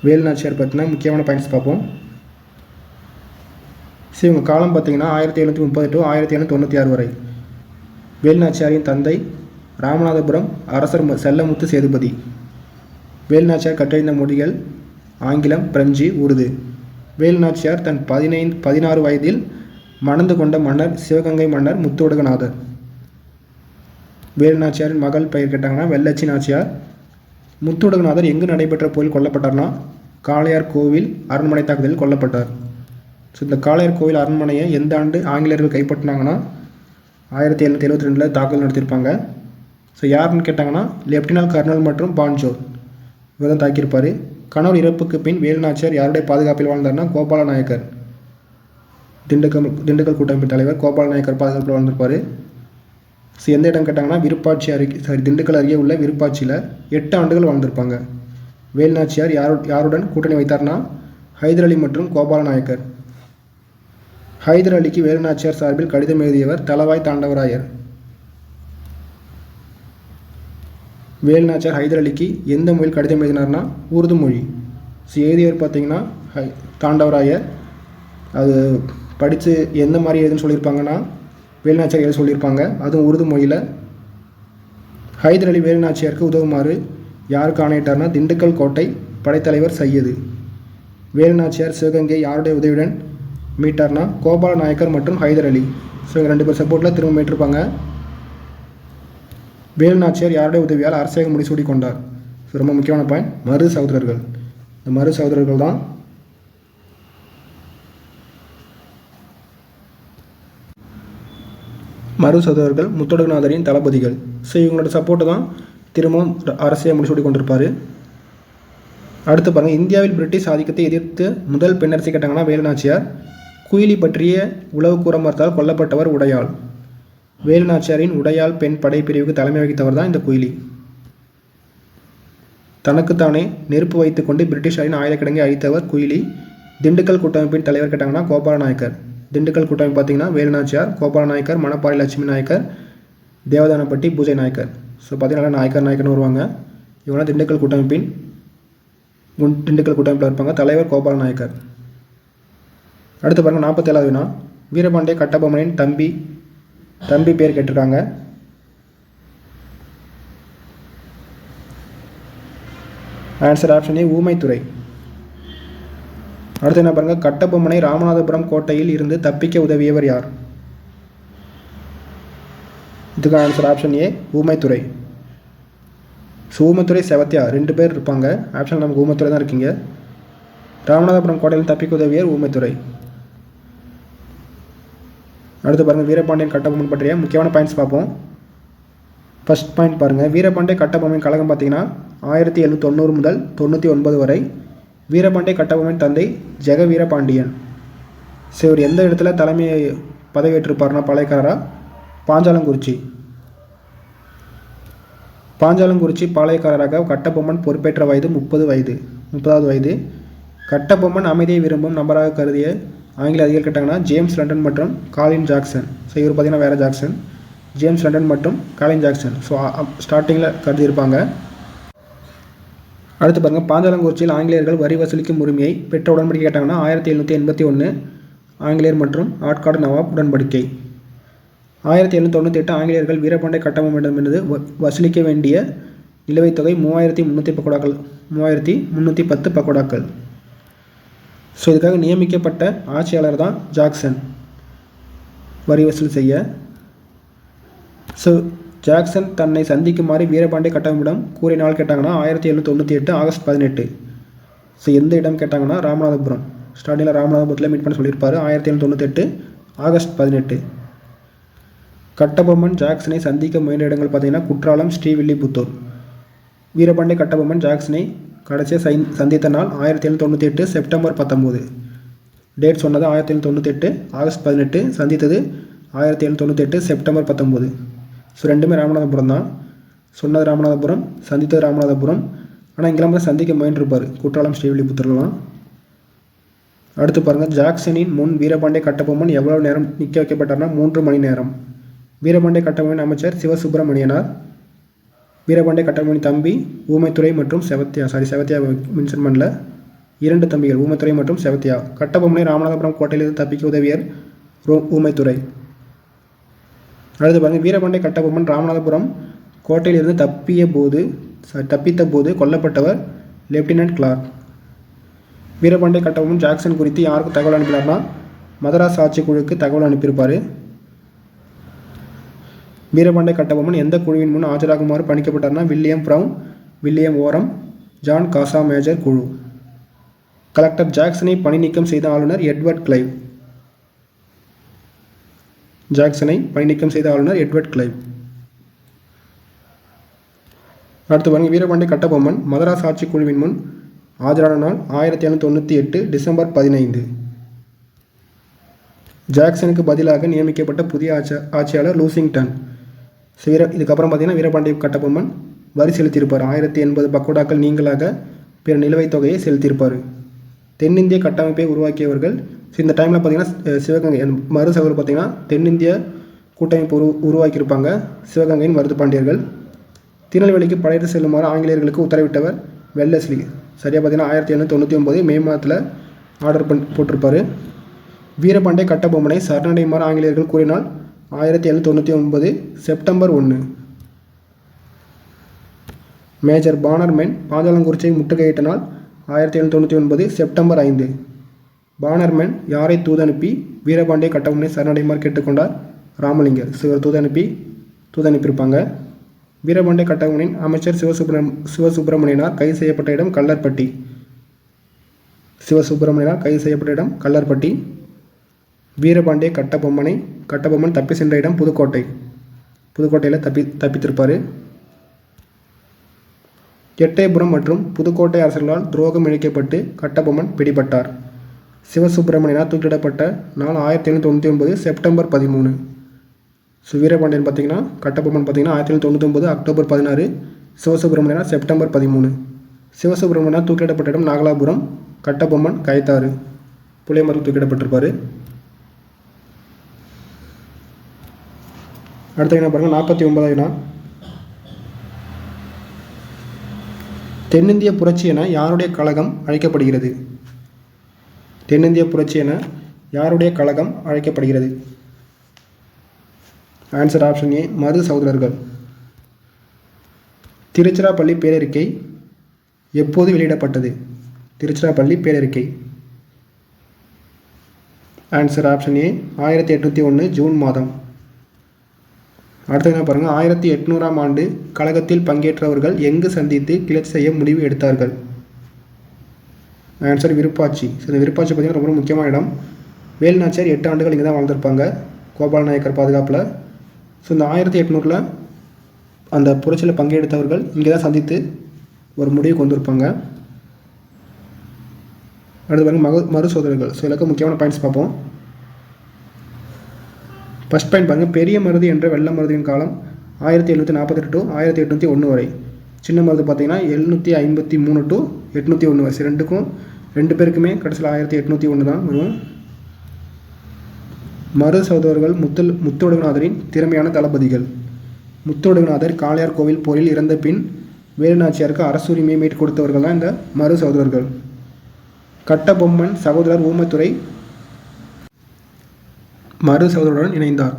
வேலு நாச்சியார் பற்றின முக்கியமான பாயிண்ட்ஸ் பார்ப்போம். சரி, இவங்க காலம் பார்த்தீங்கன்னா 1730 டு 1796 வரை. வேலு நாச்சியாரின் தந்தை ராமநாதபுரம் அரசர் செல்லமுத்து சேதுபதி. வேலு நாச்சியார் கற்றறிந்த மொழிகள் ஆங்கிலம், பிரெஞ்சு, உருது. வேலு நாச்சியார் தன் 16 வயதில் மணந்து கொண்ட மன்னர் சிவகங்கை மன்னர் முத்துவடுகநாதர். வேலு நாச்சியாரின் மகள் பெயர் கேட்டாங்கன்னா வெள்ளச்சி நாச்சியார். முத்துவடுகநாதர் எங்கு நடைபெற்ற போரில் கொல்லப்பட்டார்னா காளையார் கோவில் அரண்மனை தாக்குதலில் கொல்லப்பட்டார். ஸோ இந்த காளையார் கோவில் அரண்மனையை எந்த ஆண்டு ஆங்கிலேயர்கள் கைப்பற்றினாங்கன்னா 1772 தாக்குதல் நடத்தியிருப்பாங்க. ஸோ யாருன்னு கேட்டாங்கன்னா லெப்டினன்ட் கர்னல் மற்றும் பான்ஜோ இவர் தான் தாக்கியிருப்பார். கணவர் இறப்புக்கு பின் வேலு நாச்சியார் யாருடைய பாதுகாப்பில் வாழ்ந்தார்னா கோபால நாயக்கர், திண்டுக்கல் கூட்டமைப்பு தலைவர் கோபால நாயக்கர் பாதுகாப்பில் வாழ்ந்திருப்பார். ஸோ எந்த இடம் கேட்டாங்கன்னா விருப்பாட்சி அருகே திண்டுக்கல் அருகே உள்ள விருப்பாட்சியில் 8 ஆண்டுகள் வாழ்ந்திருப்பாங்க. வேலுநாச்சியார் யாருடன் கூட்டணி வைத்தார்னா ஹைதர் அலி மற்றும் கோபால நாயக்கர். ஹைதர் அலிக்கு வேலுநாச்சியார் சார்பில் கடிதம் எழுதியவர் தளவாய் தாண்டவராயர். வேலுநாச்சியார் ஹைதர் அலிக்கு எந்த மொழியில் கடிதம் எழுதினார்னா உருது மொழி. ஸோ எழுதியவர் பார்த்தீங்கன்னா தாண்டவராயர். அது படித்து எந்த மாதிரி எழுதுன்னு சொல்லியிருப்பாங்கன்னா வேலுநாச்சியார் எழுத சொல்லியிருப்பாங்க, அதுவும் உருது மொழியில். ஹைதர் அலி வேலுநாச்சியாருக்கு உதவுமாறு யாருக்கு ஆணையிட்டார்னா திண்டுக்கல் கோட்டை படைத்தலைவர் சையது. வேலுநாச்சியார் சிவகங்கை யாருடைய உதவியுடன் மீட்டார்னா கோபால நாயக்கர் மற்றும் ஹைதர் அலி. ஸோ இவங்க 2 பேர் சப்போர்ட்டில் திரும்ப மீட்டிருப்பாங்க. வேலுநாச்சியார் யாருடைய உதவியால் அரசாங்க முடிசூடி கொண்டார். ஸோ ரொம்ப முக்கியமான பாயிண்ட், மரு சகோதரர்கள். இந்த மரு சகோதரர்கள் தான் மரு சகோதரர்கள் முத்தொடுநாதரின் தளபதிகள். ஸோ இவங்களோட சப்போர்ட்டு தான் திரும்பவும் அரசியல் முடிசூடி கொண்டிருப்பார். அடுத்து பாருங்கள், இந்தியாவில் பிரிட்டிஷ் ஆதிக்கத்தை எதிர்த்து முதல் பெண்ணரசி கேட்டாங்கன்னா வேலுநாச்சியார். குயிலி பற்றிய உளவு கூற மறுத்தால் கொல்லப்பட்டவர் உடையாள். வேலுநாச்சியாரின் உடையாள் பெண் படைப்பிரிவுக்கு தலைமை வகித்தவர் தான் இந்த குயிலி. தனக்குத்தானே நெருப்பு வைத்து கொண்டு பிரிட்டிஷாரின் ஆயுதக்கிடங்கை அழித்தவர் குயிலி. திண்டுக்கல் கூட்டமைப்பின் தலைவர் கேட்டாங்கன்னா கோபால நாயக்கர். திண்டுக்கல் கூட்டமைப்பு பார்த்தீங்கன்னா வேலுநாச்சியார், கோபால நாயக்கர், மணப்பாறை லட்சுமி நாயக்கர், தேவதானப்பட்டி பூஜை நாயக்கர். ஸோ பார்த்தீங்கன்னா நாயக்கர்னு வருவாங்க. இவங்க திண்டுக்கல் கூட்டமைப்பில் இருப்பாங்க. தலைவர் கோபால நாயக்கர். அடுத்து பாருங்கள் 47வது வினா, வீரபாண்டிய கட்டபொம்மனின் தம்பி பேர் கேட்டிருக்காங்க. Answer option A Oomaithurai. அடுத்து என்ன பாருங்கள், கட்டபொம்மனை ராமநாதபுரம் கோட்டையில் இருந்து தப்பிக்க உதவியவர் யார்? இதுக்கு answer option A Oomaithurai. So Oomaithurai Sevathaiah 2 பேர் இருப்பாங்க. ஆப்ஷன் நமக்கு ஊமைத்துறை தான் இருக்கீங்க. ராமநாதபுரம் கோட்டையில் தப்பிக்க உதவியர் ஊமைத்துறை. அடுத்து பாருங்கள், வீரபாண்டியன் கட்டபொம்மன் பற்றிய முக்கியமான பாயிண்ட்ஸ் பார்ப்போம். ஃபர்ஸ்ட் பாயிண்ட் பாருங்கள், வீரபாண்டிய கட்டபொம்மன் கழகம் பார்த்தீங்கன்னா 1790 முதல் 99 வரை. வீரபாண்டிய கட்டபொம்மன் தந்தை ஜெக வீரபாண்டியன். ஸோ இவர் எந்த இடத்துல தலைமை பதவியேற்றிருப்பார்னா பாளையக்காரரா பாஞ்சாலங்குறிச்சி பாளையக்காரராக கட்டபொம்மன் பொறுப்பேற்ற வயது 30வது வயது. கட்டபொம்மன் அமைதியை விரும்பும் நபராக கருதிய ஆங்கில அதிகாரி கேட்டாங்கன்னா ஜேம்ஸ் லண்டன் மற்றும் காலின் ஜாக்சன். ஸோ இவர் பார்த்தீங்கன்னா வேறு ஜாக்சன், ஜேம்ஸ் லண்டன் மற்றும் காலின் ஜாக்சன். ஸோ ஸ்டார்டிங்கில் கருதியிருப்பாங்க. அடுத்து பாருங்கள், பாஞ்சாலங்குறிச்சியில் ஆங்கிலேயர்கள் வரி வசூலிக்கும் உரிமையை பெற்ற உடன்படிக்கை கேட்டாங்கன்னா 1781 ஆங்கிலேயர் மற்றும் ஆட்காடு நவாப் உடன்படிக்கை. 1798 ஆங்கிலேயர்கள் வீரபாண்டிய கட்டபொம்மனிடமிருந்து வசூலிக்க வேண்டிய நிலுவைத் தொகை 3310 பக்கோடாக்கள். ஸோ இதுக்காக நியமிக்கப்பட்ட ஆட்சியாளர் தான் ஜாக்சன் வரி வசூல் செய்ய. ஸோ ஜாக்சன் தன்னை சந்திக்குமாறு வீரபாண்டிய கட்டபொம்மனிடம் கூறிய நாள் கேட்டாங்கன்னா 1798 ஆகஸ்ட் 18. ஸோ எந்த இடம் கேட்டாங்கன்னா ராமநாதபுரம். ஸ்டார்டிங்கில் ராமநாதபுரத்தில் மீட் பண்ண சொல்லியிருப்பார். 1798 ஆகஸ்ட் 18. கட்டபொம்மன் ஜாக்சனை சந்திக்க முயன்ற இடங்கள் பார்த்தீங்கன்னா குற்றாலம், ஸ்ரீவில்லிபுத்தூர். வீரபாண்டிய கட்டபொம்மன் ஜாக்சனை கடைசியாக சந்தித்த நாள் 1798 செப்டம்பர் 19. டேட் சொன்னது 1798 ஆகஸ்ட் 18, சந்தித்தது 1798 செப்டம்பர் 19. ஸோ ரெண்டுமே ராமநாதபுரம் தான். சொன்னது ராமநாதபுரம், சந்தித்தது ராமநாதபுரம். ஆனால் இங்கெல்லாம் தான் சந்திக்க முயன்றிருப்பார் குற்றாலம், ஸ்ரீவில்லிபுத்தூர்லாம். அடுத்து பாருங்கள், ஜாக்சனின் முன் வீரபாண்டிய கட்டபொம்மன் எவ்வளவு நேரம் நிற்க வைக்கப்பட்டார்னா 3 மணி நேரம். வீரபாண்டிய கட்டபொம்மன் அமைச்சர் சிவசுப்பிரமணியனார். வீரபாண்டிய கட்டபொம்மனின் தம்பி ஊமைத்துறை மற்றும் செவத்தியா மென்ஷன் பண்ணல. 2 தம்பிகள் ஊமைத்துறை மற்றும் செவத்தியா. கட்டபொம்மனை ராமநாதபுரம் கோட்டையிலிருந்து தப்பிக்க உதவியர் ஊமைத்துறை. அடுத்து பாருங்கள், வீரபாண்டிய கட்டபொம்மன் ராமநாதபுரம் கோட்டையிலிருந்து தப்பித்த போது கொல்லப்பட்டவர் lieutenant Clarke. Veerapandiya Kattabomman Jackson குறித்து யாருக்கு தகவல் அனுப்பினார்னா மதராஸ் ஆட்சி குழுக்கு தகவல் அனுப்பியிருப்பார். வீரபாண்டிய கட்டபொம்மன் எந்த குழுவின் முன் ஆஜராகுமாறு பணிக்கப்பட்டார்னா வில்லியம் ப்ரவுன், வில்லியம் ஓரம், ஜான் காசா மேஜர் குழு. கலெக்டர் ஜாக்சனை பணி நீக்கம் செய்த ஆளுநர் எட்வர்ட் கிளைவ். அடுத்து பாருங்கள், வீரபாண்டிய கட்டபொம்மன் மதராஸ் ஆட்சி குழுவின் முன் ஆஜரான நாள் 1798 டிசம்பர் 15. ஜாக்சனுக்கு பதிலாக நியமிக்கப்பட்ட புதிய ஆட்சியாளர் லூசிங்டன். இதுக்கப்புறம் பார்த்தீங்கன்னா வீரபாண்டிய கட்டபொம்மன் வரி செலுத்தியிருப்பார். 1080 பக்கோடாக்கள் நீங்களாக பிற நிலுவைத் தொகையை செலுத்தியிருப்பார். தென்னிந்திய கட்டமைப்பை உருவாக்கியவர்கள். இந்த டைமில் பார்த்தீங்கன்னா சிவகங்கை மரு சகோதரர் பார்த்தீங்கன்னா தென்னிந்திய கூட்டமைப்பு உருவாக்கியிருப்பாங்க சிவகங்கையின் மருதுபாண்டியர்கள். திருநெல்வேலிக்கு படையெடுத்து செல்லுமாறு ஆங்கிலேயர்களுக்கு உத்தரவிட்டவர் வெல்லஸ்லி. சரியாக பார்த்தீங்கன்னா 1799 மே மாதத்தில் ஆர்டர் போட்டிருப்பார். வீரபாண்டிய கட்டபொம்மனை சரணடையுமாறு ஆங்கிலேயர்கள் கூறினால் 1799 செப்டம்பர் 1. மேஜர் பானர்மேன் பாஞ்சாலங்குறிச்சியை முற்றுகையிட்ட நாள் 1799 செப்டம்பர் 5. பானர்மேன் யாரை தூதனுப்பி வீரபாண்டிய கட்டபொம்மனை சரணடையுமாறு கேட்டுக்கொண்டார்? ராமலிங்கர். சிவர் தூதனுப்பியிருப்பாங்க. வீரபாண்டிய கட்டபொம்மனின் அமைச்சர் சிவசுப்பிரமணியனார் கைது செய்யப்பட்ட இடம் கல்லர்பட்டி. சிவசுப்பிரமணியனார் கைது செய்யப்பட்ட இடம் கல்லர்பட்டி. வீரபாண்டிய கட்டபொம்மன் தப்பி சென்ற இடம் புதுக்கோட்டையில் தப்பித்திருப்பார். எட்டயபுரம் மற்றும் புதுக்கோட்டை அரசர்களால் துரோகம் இழைக்கப்பட்டு கட்டபொம்மன் பிடிபட்டார். சிவசுப்பிரமணியனார் தூக்கிலிடப்பட்ட நாள் 1799 செப்டம்பர் 13. வீரபாண்டியன் பார்த்தீங்கன்னா கட்டபொம்மன் பார்த்தீங்கன்னா 1799 அக்டோபர் 16, சிவசுப்பிரமணியனார் செப்டம்பர் 13. சிவசுப்பிரமணியனார் தூக்கிலிடப்பட்ட இடம் நாகலாபுரம், கட்டபொம்மன் கயத்தாறு, புளியமரம் தூக்கிலிடப்பட்டிருப்பார். அடுத்த என்ன பாருங்கள் 49வது வினா. தென்னிந்திய புரட்சி என யாருடைய கழகம் அழைக்கப்படுகிறது? தென்னிந்திய புரட்சி என யாருடைய கழகம் அழைக்கப்படுகிறது? ஆன்சர் ஆப்ஷன் ஏ, மரு சகோதரர்கள். திருச்சிராப்பள்ளி பேரறிக்கை எப்போது வெளியிடப்பட்டது? திருச்சிராப்பள்ளி பேரறிக்கை. ஆன்சர் ஆப்ஷன் ஏ, 1801 ஜூன் மாதம். அடுத்தது என்ன பாருங்கள் 1800ஆம் ஆண்டு கழகத்தில் பங்கேற்றவர்கள் எங்கு சந்தித்து கிளர்ச்சி செய்ய முடிவு எடுத்தார்கள்? ஆன்சர் விருப்பாட்சி. இந்த விருப்பாட்சி பார்த்திங்கன்னா ரொம்ப முக்கியமான இடம். வேலுநாச்சியார் 8 ஆண்டுகள் இங்கே தான் வாழ்ந்திருப்பாங்க கோபால நாயக்கர் பாதுகாப்பில். இந்த 1800 அந்த புரட்சியில் பங்கெடுத்தவர்கள் இங்கே தான் சந்தித்து ஒரு முடிவுக்கு வந்திருப்பாங்க. அடுத்து பாருங்கள் மரு சோதரர்கள். இதுக்கு முக்கியமான பாயிண்ட்ஸ் பார்ப்போம். ஃபஸ்ட் பாயிண்ட் பாருங்கள், பெரிய மருது என்ற வெள்ள மருதின் காலம் 1748 to 1801 வரை. சின்ன மருது பார்த்தீங்கன்னா 753 to 801 வரை. ரெண்டு பேருக்குமே கடைசியில் 1801 தான் வரும். மரு சகோதரர்கள் முத்துவடுகநாதரின் திறமையான தளபதிகள். முத்துவடுகநாதர் காளையார் கோவில் போரில் இறந்த பின் வேலுநாச்சியாருக்கு அரசுரிமையை மீட்டு கொடுத்தவர்கள் தான் இந்த மரு சகோதரர்கள். கட்டபொம்மன் சகோதரர் ஊமைத்துரை மரு சகோதரருடன் இணைந்தார்.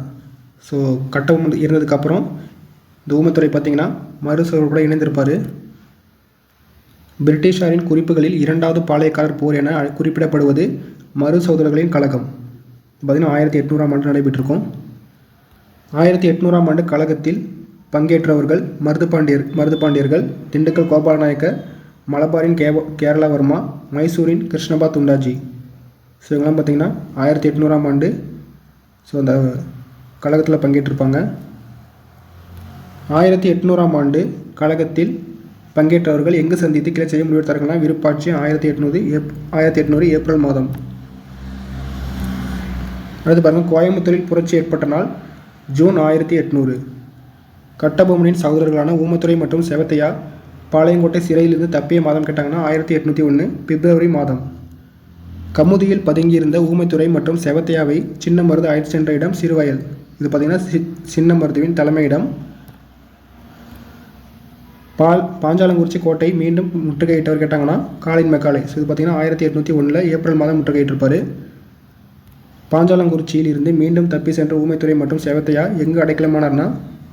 கட்டபொம்மன் இருந்ததுக்கப்புறம் இந்த ஊமைத்துறை பார்த்திங்கன்னா மரு சகோதரருடன் இணைந்திருப்பார். பிரிட்டிஷாரின் குறிப்புகளில் 2வது பாளையக்காரர் போர் என குறிப்பிடப்படுவது மரு சகோதரர்களின் கழகம். பார்த்திங்கன்னா 1800ஆம் ஆண்டு நடைபெற்றிருக்கும். 1800ஆம் ஆண்டு கழகத்தில் பங்கேற்றவர்கள் மருதுபாண்டியர்கள், திண்டுக்கல் கோபாலநாயக்கர், மலபாரின் கேரளவர்மா, மைசூரின் கிருஷ்ணபா துண்டாஜி. இவங்கெல்லாம் பார்த்திங்கன்னா 1800ஆம் ஆண்டு அந்த கழகத்தில் பங்கேற்றிருப்பாங்க. 1800ஆம் ஆண்டு கழகத்தில் பங்கேற்றவர்கள் எங்கு சந்தித்து கிளர்ச்சி செய்ய முடிவெடுத்தார்கள்னா விருப்பாட்சி 1800 ஏப்ரல் மாதம். அடுத்து பாருங்கள், கோயம்புத்தூரில் புரட்சி ஏற்பட்ட நாள் ஜூன் 1800. கட்டபொம்மனின் சகோதரர்களான ஊமைத்துரை மற்றும் செவத்தையா பாளையங்கோட்டை சிறையிலிருந்து தப்பிய மாதம் கேட்டாங்கன்னா 1801 பிப்ரவரி மாதம். கமுதியில் பதுங்கியிருந்த ஊமைத்துரை மற்றும் செவத்தையாவை சின்ன மருது அழைத்து சென்ற இடம் சிறுவயல். இது பார்த்திங்கன்னா சின்ன மருதுவின் தலைமையிடம். பாஞ்சாலங்குறிச்சி கோட்டை மீண்டும் முற்றுகையிட்டவர் கேட்டாங்கன்னா காலின் மெக்காலே. இது பார்த்திங்கன்னா 1801 ஏப்ரல் மாதம் முற்றுகையிட்டிருப்பார். பாஞ்சாலங்குறிச்சியில் இருந்து மீண்டும் தப்பி சென்ற ஊமைத்துறை மற்றும் செவத்தையா எங்கு அடைக்கலமானார்னா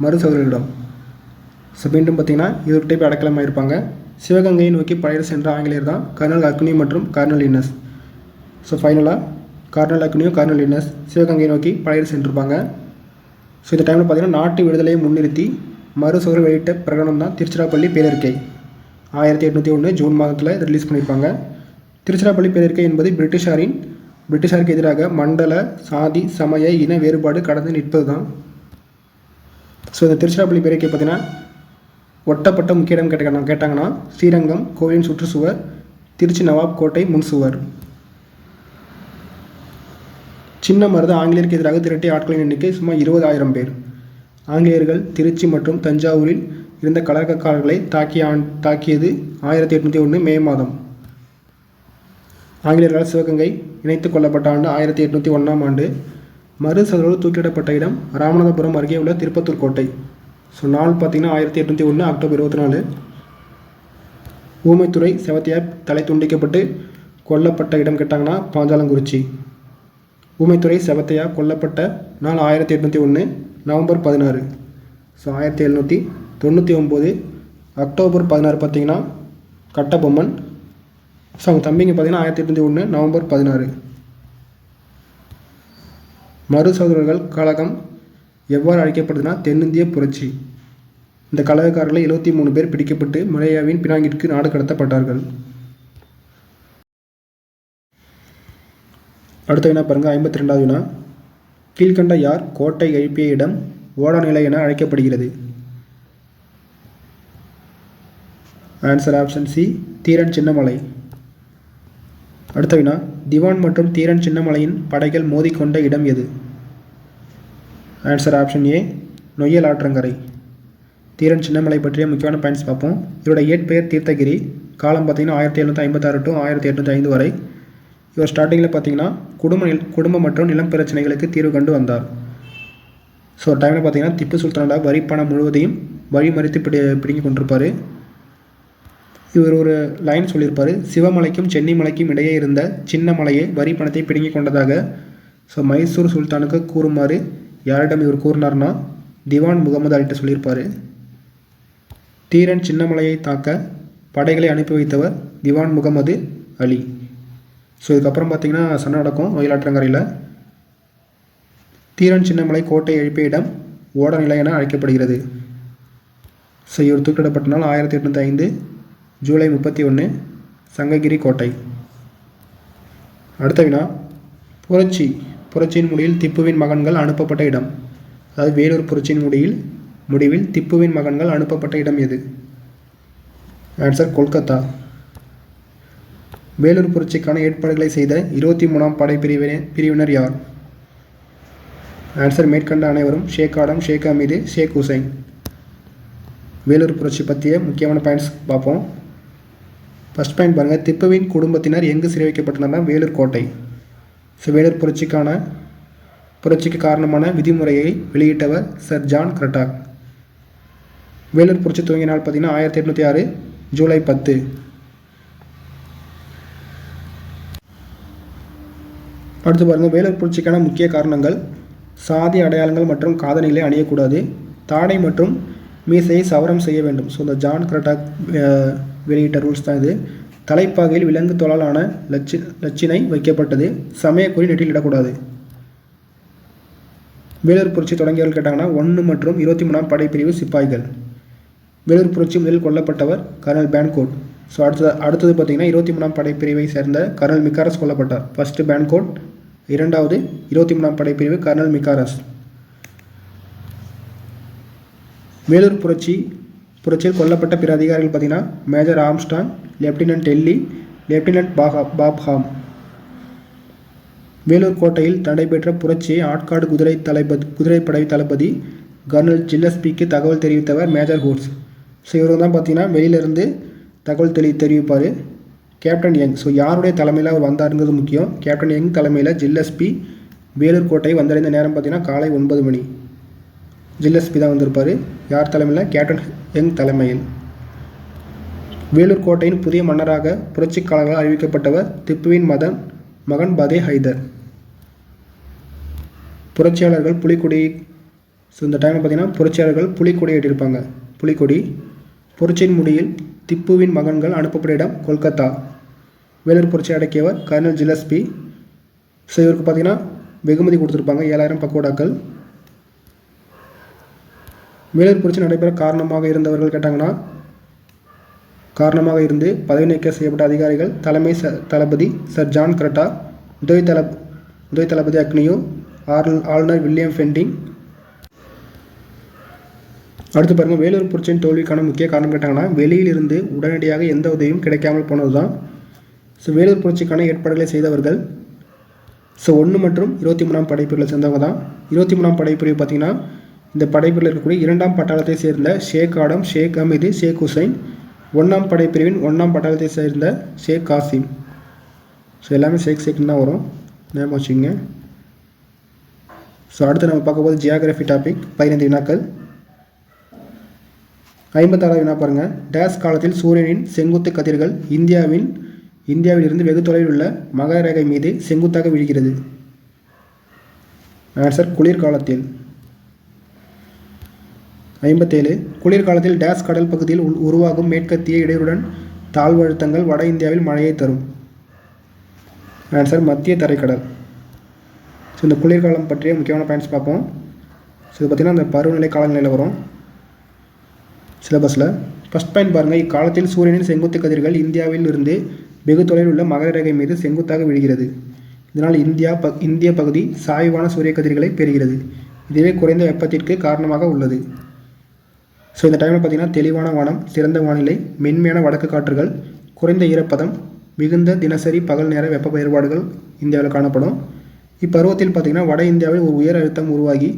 மரு சகோதரர்களிடம். மீண்டும் பார்த்திங்கன்னா இவர்கிட்ட போய் அடைக்கலமாயிருப்பாங்க. சிவகங்கையை நோக்கி படையெடுத்து சென்ற ஆங்கிலேயர் தான் கர்னல் அக்னி மற்றும் கர்னல் இன்னஸ். ஃபைனலாக கர்னல் அக்னியும் கர்னல் இன்னஸ் சிவகங்கையை நோக்கி படையெடுத்து சென்றிருப்பாங்க. இந்த டைமில் பார்த்திங்கன்னா நாட்டு விடுதலையை முன்னிறுத்தி மரு சகோதரர் வெளியிட்ட பிரகடனம் தான் திருச்சிராப்பள்ளி பேரறிக்கை. 1801 ஜூன் மாதத்தில் இதை ரிலீஸ் பண்ணியிருப்பாங்க. திருச்சிராப்பள்ளி பேரறிக்கை என்பது பிரிட்டிஷாருக்கு எதிராக மண்டல, சாதி, சமய, இன வேறுபாடு கடந்து நிற்பது தான். இந்த திருச்சிராப்பள்ளி பேரறிக்கை பார்த்திங்கன்னா ஒட்டப்பட்ட முக்கிய இடம் கேட்டாங்கன்னா ஸ்ரீரங்கம் கோவிலின் சுற்றுச்சுவர், திருச்சி நவாப் கோட்டை முன்சுவர். சின்ன மருது ஆங்கிலேயருக்கு எதிராக திரட்டிய ஆட்களின் எண்ணிக்கை சுமார் 20,000 பேர். ஆங்கிலேயர்கள் திருச்சி மற்றும் தஞ்சாவூரில் இருந்த கலகக்காரர்களை தாக்கியது 1801 மே மாதம். ஆங்கிலேயர்களால் சிவகங்கை இணைத்துக் கொள்ளப்பட்ட ஆண்டு 1801 ஆண்டு. மருசகரோடு தூக்கிலிடப்பட்ட இடம் ராமநாதபுரம் அருகே உள்ள திருப்பத்தூர் கோட்டை. ஸோ நாள் பார்த்தீங்கன்னா 1801 அக்டோபர் 24. ஊமைத்துறை செவத்தியார் தலை துண்டிக்கப்பட்டு கொல்லப்பட்ட இடம் கேட்டாங்கன்னா பாஞ்சாலங்குறிச்சி. ஊமைத்துறை செவத்தையா கொல்லப்பட்ட நாள் 1801 நவம்பர் 16. ஸோ 1799 அக்டோபர் 16 பார்த்தீங்கன்னா கட்டபொம்மன். ஸோ அவங்க தம்பிங்க பார்த்தீங்கன்னா 1801 நவம்பர் 16. மரு சகோதரர்கள் கழகம் எவ்வாறு அழைக்கப்படுதுன்னா தென்னிந்திய புரட்சி. இந்த கழகக்காரர்களை 73 பேர் பிடிக்கப்பட்டு மலேயாவின் பினாங்கிற்கு நாடு கடத்தப்பட்டார்கள். அடுத்த வினா பாருங்கள். 52வது வினா. கீழ்கண்ட யார் கோட்டை எழுப்பிய இடம் ஓடநிலை என அழைக்கப்படுகிறது? Answer option C, Dheeran Chinnamalai. அடுத்த வினா. திவான் மற்றும் தீரன் சின்னமலையின் படைகள் மோதிக்கொண்ட இடம் எது? ஆன்சர் ஆப்ஷன் ஏ, நொய்யல் ஆற்றங்கரை. தீரன் சின்னமலை பற்றிய முக்கியமான பாயிண்ட்ஸ் பார்ப்போம். இவரோட இயற்பெயர் தீர்த்தகிரி. காலம் பார்த்தீங்கன்னா 1756 டு 1805 வரை. இவர் ஸ்டார்டிங்கில் பார்த்தீங்கன்னா குடும்ப மற்றும் நிலம் பிரச்சனைகளுக்கு தீர்வு கண்டு வந்தார். ஸோ டைமில் பார்த்தீங்கன்னா திப்பு சுல்தானோட வரி பணம் முழுவதையும் வழிமறித்து பிடுங்கி கொண்டிருப்பார். இவர் ஒரு லைன் சொல்லியிருப்பார், சிவமலைக்கும் சென்னிமலைக்கும் இடையே இருந்த சின்ன மலையை வரி பணத்தை பிடுங்கி கொண்டதாக ஸோ மைசூர் சுல்தானுக்கு கூறுமாறு யாரிடம் இவர் கூறினார்னா திவான் முகமது அலிட்ட சொல்லியிருப்பார். தீரன் சின்னமலையை தாக்க படைகளை அனுப்பி வைத்தவர் திவான் முகமது அலி. ஸோ இதுக்கப்புறம் பார்த்தீங்கன்னா சண்டை நடக்கும் நொய்யலாற்றங்கரையில். தீரன் சின்னமலை கோட்டை எழுப்பிய இடம் ஓடநிலை என அழைக்கப்படுகிறது. ஸோ இவர் தூக்கிடப்பட்ட நாள் 1805 ஜூலை 31 சங்ககிரி கோட்டை. அடுத்த வினா. புரட்சியின் முடிவில் திப்புவின் மகன்கள் அனுப்பப்பட்ட இடம். அதாவது வேலூர் புரட்சியின் முடிவில் திப்புவின் மகன்கள் அனுப்பப்பட்ட இடம் எது? ஆன்சர் கொல்கத்தா. வேலூர் புரட்சிக்கான ஏற்பாடுகளை செய்த 23ஆம் படை பிரிவினர் யார்? ஆன்சர் மேற்கண்ட அனைவரும் ஷேக் ஆடம், ஷேக் அமீது, ஷேக் ஹுசைன். வேலூர் புரட்சி பற்றிய முக்கியமான பாயிண்ட்ஸ் பார்ப்போம். ஃபர்ஸ்ட் பாயிண்ட் பாருங்கள். திப்புவின் குடும்பத்தினர் எங்கு சிறை வைக்கப்பட்டனர்? வேலூர் கோட்டை. ஸோ வேலூர் புரட்சிக்கு காரணமான விதிமுறையை வெளியிட்டவர் சர் ஜான் கிரட்டாக். வேலூர் புரட்சி துவங்கிய நாள் பார்த்தீங்கன்னா 1806 ஜூலை 10. அடுத்து பாருங்கள். வேலூர் புரட்சிக்கான முக்கிய காரணங்கள். சாதி அடையாளங்கள் மற்றும் காதணிகளை அணியக்கூடாது. தாடை மற்றும் மீசையை சவரம் செய்ய வேண்டும். ஸோ இந்த ஜான் கிரட்டாக் வெளியிட்ட ரூல்ஸ் தான் இது. தலைப்பாகையில் விலங்கு தோளாலான லட்சினை வைக்கப்பட்டது. சமயக்குறி நெற்றில் இடக்கூடாது. வேலூர் புரட்சி தொடங்கியவர்கள் கேட்டாங்கன்னா 1 மற்றும் 23ஆம் படைப்பிரிவு சிப்பாய்கள். வேலூர் புரட்சி முதலில் கொல்லப்பட்டவர் கர்னல் பேன்கோட். ஸோ அடுத்தது பார்த்தீங்கன்னா 23ஆம் படைப்பிரிவை சேர்ந்த கர்னல் மிக்காரஸ் கொல்லப்பட்டார். ஃபர்ஸ்ட் பேன்கோட், இரண்டாவது 23ஆம் படைப்பிரிவு கர்னல் மிக்காரஸ். வேலூர் புரட்சியில் கொல்லப்பட்ட பிற அதிகாரிகள் பார்த்தீங்கன்னா major Armstrong, lieutenant Dalley, lieutenant Popham. Vellore கோட்டையில் நடைபெற்ற புரட்சியை ஆட்காடு குதிரைப்படை தளபதி கர்னல் ஜில்லஸ்பிக்கு தகவல் தெரிவித்தவர் மேஜர் ஹோட்ஸ். ஸோ இவர் தான் பார்த்தீங்கன்னா வெளியிலேருந்து தகவல் தெரிவிப்பார். Captain young. ஸோ யாருடைய தலைமையில் அவர் வந்தாருங்கிறது முக்கியம். கேப்டன் யங் தலைமையில் ஜில்லஸ்பி வேலூர் கோட்டை வந்தடைந்த நேரம் பார்த்தீங்கன்னா காலை 9 மணி. ஜில்லஸ்பி தான் வந்திருப்பார். யார் தலைமையில்? கேப்டன் யங் தலைமையில். வேலூர் கோட்டையின் புதிய மன்னராக புரட்சிக்காரர்களால் அறிவிக்கப்பட்டவர் திப்புவின் மகன் பதே ஹைதர். புரட்சியாளர்கள் புலிக்கொடி. ஸோ இந்த டைமில் பார்த்தீங்கன்னா புரட்சியாளர்கள் புலிக்கொடி ஏற்றிருப்பாங்க. புலிக்கொடி. புரட்சியின் முடிவில் திப்புவின் மகன்கள் அனுப்பப்பட்ட இடம் கொல்கத்தா. வேலூர் புரட்சி அடக்கியவர் கர்னல் ஜில்லஸ்பி. ஸோ இவருக்கு பார்த்தீங்கன்னா வெகுமதி கொடுத்துருப்பாங்க 7000 பக்கோடாக்கள். வேலூர் புரட்சி நடைபெற காரணமாக இருந்தவர்கள் கேட்டாங்கன்னா காரணமாக இருந்து பதவி நீக்கம் செய்யப்பட்ட அதிகாரிகள் தலைமை தளபதி சர் ஜான் கிரட்டா, உதவி தளபதி அக்னியோ, ஆளுநர் வில்லியம் ஃபெண்டிங். அடுத்து பாருங்கள். வேலூர் புரட்சியின் தோல்விக்கான முக்கிய காரணம் கேட்டாங்கன்னா வெளியிலிருந்து உடனடியாக எந்த உதவியும் கிடைக்காமல் போனது தான். ஸோ வேலூர் புரட்சிக்கான ஏற்பாடுகளை செய்தவர்கள் 1 மற்றும் 23ஆம் படைப்பிரிவில் சேர்ந்தவங்க தான். 23ஆம் படைப்பிரிவு பார்த்தீங்கன்னா இந்த படைப்பிரிவில் இருக்கக்கூடிய 2ஆம் பட்டாளத்தை சேர்ந்த ஷேக் ஆடம், ஷேக் அமீது, ஷேக் ஹுசைன். 1ஆம் படைப்பிரிவின் 1ஆம் பட்டாளத்தை சேர்ந்த ஷேக் காசிம். ஸோ எல்லாமே ஷேக்னு தான் வரும், ஞாபகம் வச்சுக்கோங்க. ஸோ அடுத்து நம்ம பார்க்க போது ஜியாகிரஃபி டாபிக் 15 வினாக்கள். 56வது வினா பாருங்கள். டேஸ் காலத்தில் சூரியனின் செங்குத்து கதிர்கள் இந்தியாவில் இருந்து வெகு தொலைவில் உள்ள மகர ரேகை மீது செங்குத்தாக விழுகிறது. ஆன்சர் குளிர்காலத்தில். 57 குளிர்காலத்தில் டேஸ் கடல் பகுதியில் உருவாகும் மேற்கத்திய இடையுடன் தாழ்வு அழுத்தங்கள் வட இந்தியாவில் மழையை தரும். ஆன்சர் மத்திய தரைக்கடல். ஸோ இந்த குளிர்காலம் பற்றிய முக்கியமான பாயிண்ட்ஸ் பார்ப்போம். ஸோ இது பார்த்திங்கன்னா இந்த பருவநிலை காலநிலையில் வரும் சிலபஸில். ஃபஸ்ட் பாயிண்ட் பாருங்கள். இக்காலத்தில் சூரியனின் செங்குத்து கதிர்கள் இந்தியாவில் இருந்து வெகு தொலைவில் உள்ள மகர ரேகை மீது செங்குத்தாக விழுகிறது. இதனால் இந்திய பகுதி சாய்வான சூரிய கதிர்களை பெறுகிறது. இதுவே குறைந்த வெப்பத்திற்கு காரணமாக உள்ளது. ஸோ இந்த டைமில் பார்த்திங்கன்னா தெளிவான வானம், சிறந்த வானிலை, மென்மையான வடக்கு காற்றுகள், குறைந்த ஈரப்பதம், மிகுந்த தினசரி பகல் நேர வெப்ப வேறுபாடுகள் இந்தியாவில் காணப்படும். இப்பருவத்தில் பார்த்திங்கன்னா வட இந்தியாவில் ஒரு உயர் அழுத்தம் உருவாகி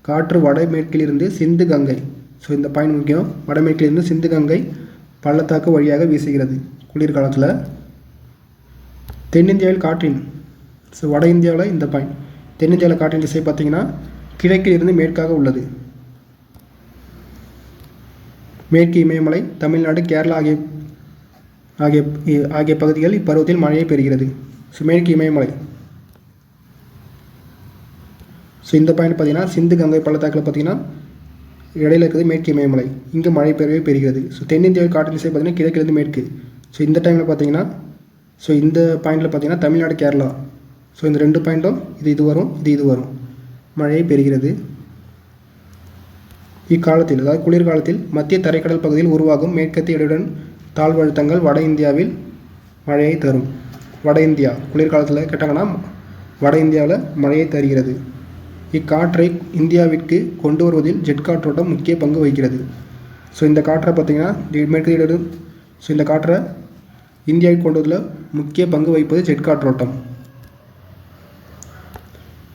காற்று வடமேற்கிலிருந்து சிந்து கங்கை, ஸோ இந்த பாயிண்ட் முக்கியம், வடமேற்கிலிருந்து சிந்து கங்கை பள்ளத்தாக்கு வழியாக வீசுகிறது குளிர்காலத்தில். தென்னிந்தியாவில் காற்றின், ஸோ வட இந்தியாவில் இந்த பாயிண்ட், தென்னிந்தியாவில் காற்றின் திசை பார்த்திங்கன்னா கிழக்கில் இருந்து மேற்காக உள்ளது. மேற்கு இமயமலை, தமிழ்நாடு, கேரளா ஆகிய பகுதிகள் இப்பருவத்தில் மழையை பெறுகிறது. ஸோ மேற்கு இமயமலை. ஸோ இந்த பாயிண்ட் பார்த்திங்கன்னா சிந்து கங்கை பள்ளத்தாக்கில் பார்த்திங்கன்னா இடையில இருக்கிறது மேற்கு இமயமலை, இங்கே மழை பெறுகிறது. ஸோ தென்னிந்தியாவில் காற்றின் திசை பார்த்திங்கன்னா கிழக்கிலிருந்து மேற்கு. ஸோ இந்த டைமில் பார்த்திங்கன்னா ஸோ இந்த பாயிண்டில் பார்த்திங்கன்னா தமிழ்நாடு, கேரளா, ஸோ இந்த 2 பாயிண்ட்டும் இது வரும், இது வரும், மழையை பெறுகிறது. இக்காலத்தில், அதாவது குளிர்காலத்தில் மத்திய தரைக்கடல் பகுதியில் உருவாகும் மேற்கத்திய இடையுடன் தாழ்வு அழுத்தங்கள் வட இந்தியாவில் மழையை தரும். வட இந்தியா குளிர்காலத்தில் கேட்டாங்கன்னா வட இந்தியாவில் மழையை தருகிறது. இக்காற்றை இந்தியாவிற்கு கொண்டு வருவதில் ஜெட் காற்றோட்டம் முக்கிய பங்கு வகிக்கிறது. ஸோ இந்த காற்றை பார்த்திங்கன்னா மேற்கு இடையுடன், ஸோ இந்த காற்றை இந்தியாவுக்கு கொண்டு வருவதில் முக்கிய பங்கு வகிப்பது ஜெட் காற்றோட்டம்.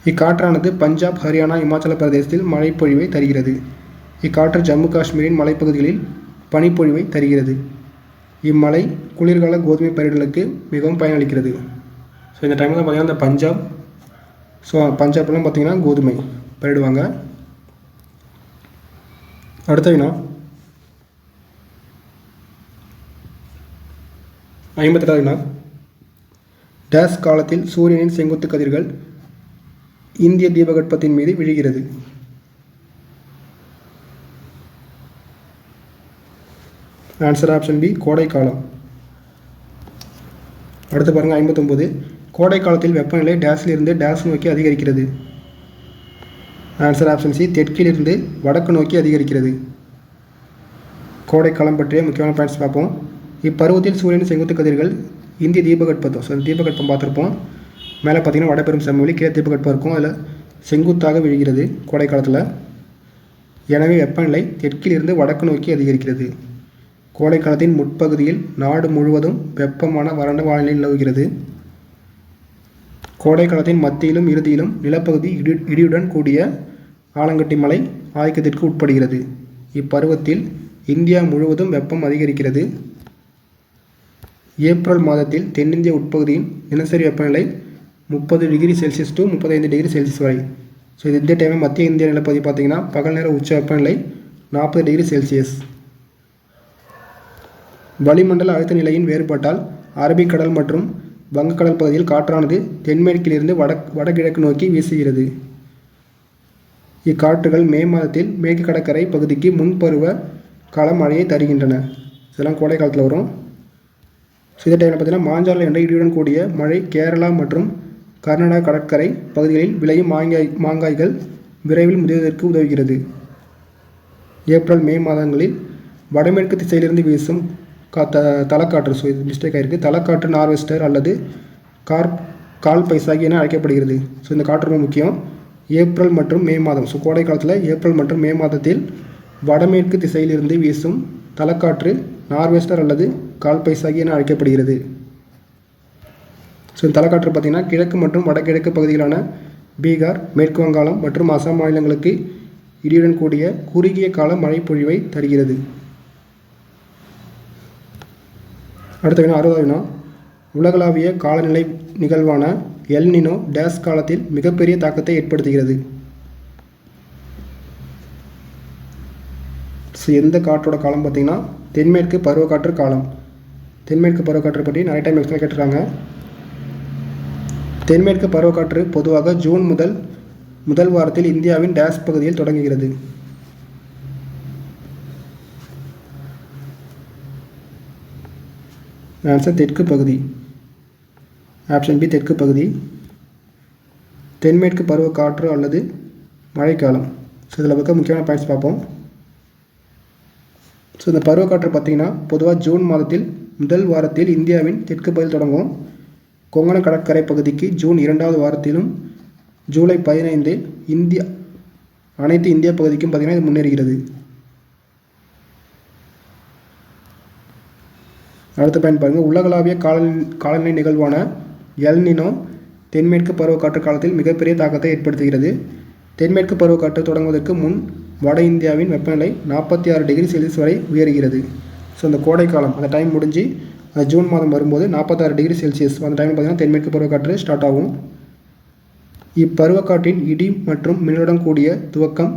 இக்காற்றானது பஞ்சாப், ஹரியானா, இமாச்சல பிரதேசத்தில் மழைப்பொழிவை தருகிறது. இக்காற்று ஜம்மு காஷ்மீரின் மலைப்பகுதிகளில் பனிப்பொழிவை தருகிறது. இம்மழை குளிர்கால கோதுமை பயிர்களுக்கு மிகவும் பயனளிக்கிறது. ஸோ இந்த டைமில் தான் பார்த்திங்கன்னா இந்த பஞ்சாப், ஸோ பஞ்சாப்லாம் பார்த்திங்கன்னா கோதுமை பயிரிடுவாங்க. அடுத்த வினா 58வது வினா. டேஸ் காலத்தில் சூரியனின் செங்குத்து கதிர்கள் இந்திய தீபகற்பத்தின் மீது விழுகிறது. ஆன்சர் ஆப்ஷன் பி, கோடைக்காலம். அடுத்து பாருங்கள் 59. கோடை காலத்தில் வெப்பநிலை டேஸிலிருந்து டேஸ் நோக்கி அதிகரிக்கிறது. ஆன்சர் ஆப்ஷன் சி, தெற்கிலிருந்து வடக்கு நோக்கி அதிகரிக்கிறது. கோடைக்காலம் பற்றிய முக்கியமான பாயிண்ட்ஸ் பார்ப்போம். இப்பருவத்தில் சூரியனின் செங்குத்து கதிர்கள் இந்திய தீபகற்பம், ஸோ தீபகற்பம் பார்த்துருப்போம். மேலே பார்த்திங்கன்னா வடபெரும் சமவெளி, கீழே தீபகற்பம் இருக்கும், அதில் செங்குத்தாக விழுகிறது கோடை காலத்தில். எனவே வெப்பநிலை தெற்கிலிருந்து வடக்கு நோக்கி அதிகரிக்கிறது. கோடை காலத்தின் முற்பகுதியில் நாடு முழுவதும் வெப்பமான வறண்ட வானிலை நிலவுகிறது. கோடை காலத்தின் மத்தியிலும் இறுதியிலும் நிலப்பகுதி இடியுடன் கூடிய ஆலங்கட்டி மலை ஆதிக்கத்திற்கு உட்படுகிறது. இப்பருவத்தில் இந்தியா முழுவதும் வெப்பம் அதிகரிக்கிறது. ஏப்ரல் மாதத்தில் தென்னிந்திய உட்பகுதியின் தினசரி வெப்பநிலை 30 degree Celsius to 35 degree Celsius வரை. ஸோ இந்த டைமில் மத்திய இந்திய நிலப்பகுதி பார்த்திங்கன்னா பகல் நேர உச்ச வெப்பநிலை 40 டிகிரி செல்சியஸ். வளிமண்டல அழுத்த நிலையின் வேறுபாட்டால் அரபிக்கடல் மற்றும் வங்கக்கடல் பகுதியில் காற்றானது தென்மேற்கிலிருந்து வடகிழக்கு நோக்கி வீசுகிறது. இக்காற்றுகள் மே மாதத்தில் மேற்கு கடற்கரை பகுதிக்கு முன்பருவ கால மழையை தருகின்றன. இதெல்லாம் கோடை காலத்தில் வரும். ஸோ இந்த டைமில் பார்த்திங்கன்னா மாஞ்சாலை என்ற இடியுடன் கூடிய மழை கேரளா மற்றும் கர்நாடகா கடற்கரை பகுதிகளில் விளையும் மாங்காய்கள் விரைவில் முதிர்வதற்கு உதவுகிறது. ஏப்ரல் மே மாதங்களில் வடமேற்கு திசையிலிருந்து வீசும் தலக்காற்று, ஸோ இது மிஸ்டேக் ஆகிருக்கு, தலக்காற்று நார்வெஸ்டர் அல்லது கால் பைசாகி என அழைக்கப்படுகிறது. ஸோ இந்த காற்று ரொம்ப முக்கியம். ஏப்ரல் மற்றும் மே மாதம், ஸோ கோடை காலத்தில் ஏப்ரல் மற்றும் மே மாதத்தில் வடமேற்கு திசையிலிருந்து வீசும் தலக்காற்று நார்வெஸ்டர் அல்லது கால் பைசாகி என அழைக்கப்படுகிறது. ஸோ இந்த தலக்காற்று பார்த்திங்கன்னா கிழக்கு மற்றும் வடகிழக்கு பகுதிகளான பீகார், மேற்கு வங்காளம் மற்றும் அசாம் மாநிலங்களுக்கு இடியுடன் கூடிய குறுகிய கால மழைப்பொழிவை தருகிறது. அடுத்த வினா 60வது வினா. உலகளாவிய காலநிலை நிகழ்வான எல் நினோ டேஸ் காலத்தில் மிகப்பெரிய தாக்கத்தை ஏற்படுத்துகிறது. எந்த காற்றோட காலம் பார்த்தீங்கன்னா தென்மேற்கு பருவக்காற்று காலம். தென்மேற்கு பருவக்காற்று பற்றி நிறைய டைம் எக்ஸ்பிளைன் கேட்டிருக்காங்க. தென்மேற்கு பருவக்காற்று பொதுவாக ஜூன் முதல் வாரத்தில் இந்தியாவின் டேஸ் பகுதியில் தொடங்குகிறது. ஆன்சர் தெற்கு பகுதி. ஆப்ஷன் பி தெற்கு பகுதி. தென்மேற்கு பருவக்காற்று அல்லது மழைக்காலம். ஸோ இதில் பக்கம் முக்கியமான பாயிண்ட்ஸ் பார்ப்போம். ஸோ இந்த பருவக்காற்று பார்த்திங்கன்னா பொதுவாக ஜூன் மாதத்தில் முதல் வாரத்தில் இந்தியாவின் தெற்கு பகுதியில் தொடங்கும். கொங்கண கடற்கரை பகுதிக்கு ஜூன் 2வது வாரத்திலும் ஜூலை 15 அனைத்து இந்திய பகுதிக்கும் பார்த்திங்கன்னா இது முன்னேறுகிறது. அடுத்த பாயிண்ட் பாருங்கள். உலகளாவிய காலநிலை நிகழ்வான எல் நினோ தென்மேற்கு பருவக்காற்று காலத்தில் மிகப்பெரிய தாக்கத்தை ஏற்படுத்துகிறது. தென்மேற்கு பருவக்காற்று தொடங்குவதற்கு முன் வட இந்தியாவின் வெப்பநிலை 46 டிகிரி செல்சியஸ் வரை உயர்கிறது. ஸோ அந்த கோடைக்காலம் அந்த டைம் முடிஞ்சு ஜூன் மாதம் வரும்போது 46 டிகிரி செல்சியஸ் அந்த டைம் பார்த்திங்கன்னா தென்மேற்கு பருவக்காற்று ஸ்டார்ட் ஆகும். இப்பருவக்காற்றின் இடி மற்றும் மின்னலுடன் கூடிய துவக்கம்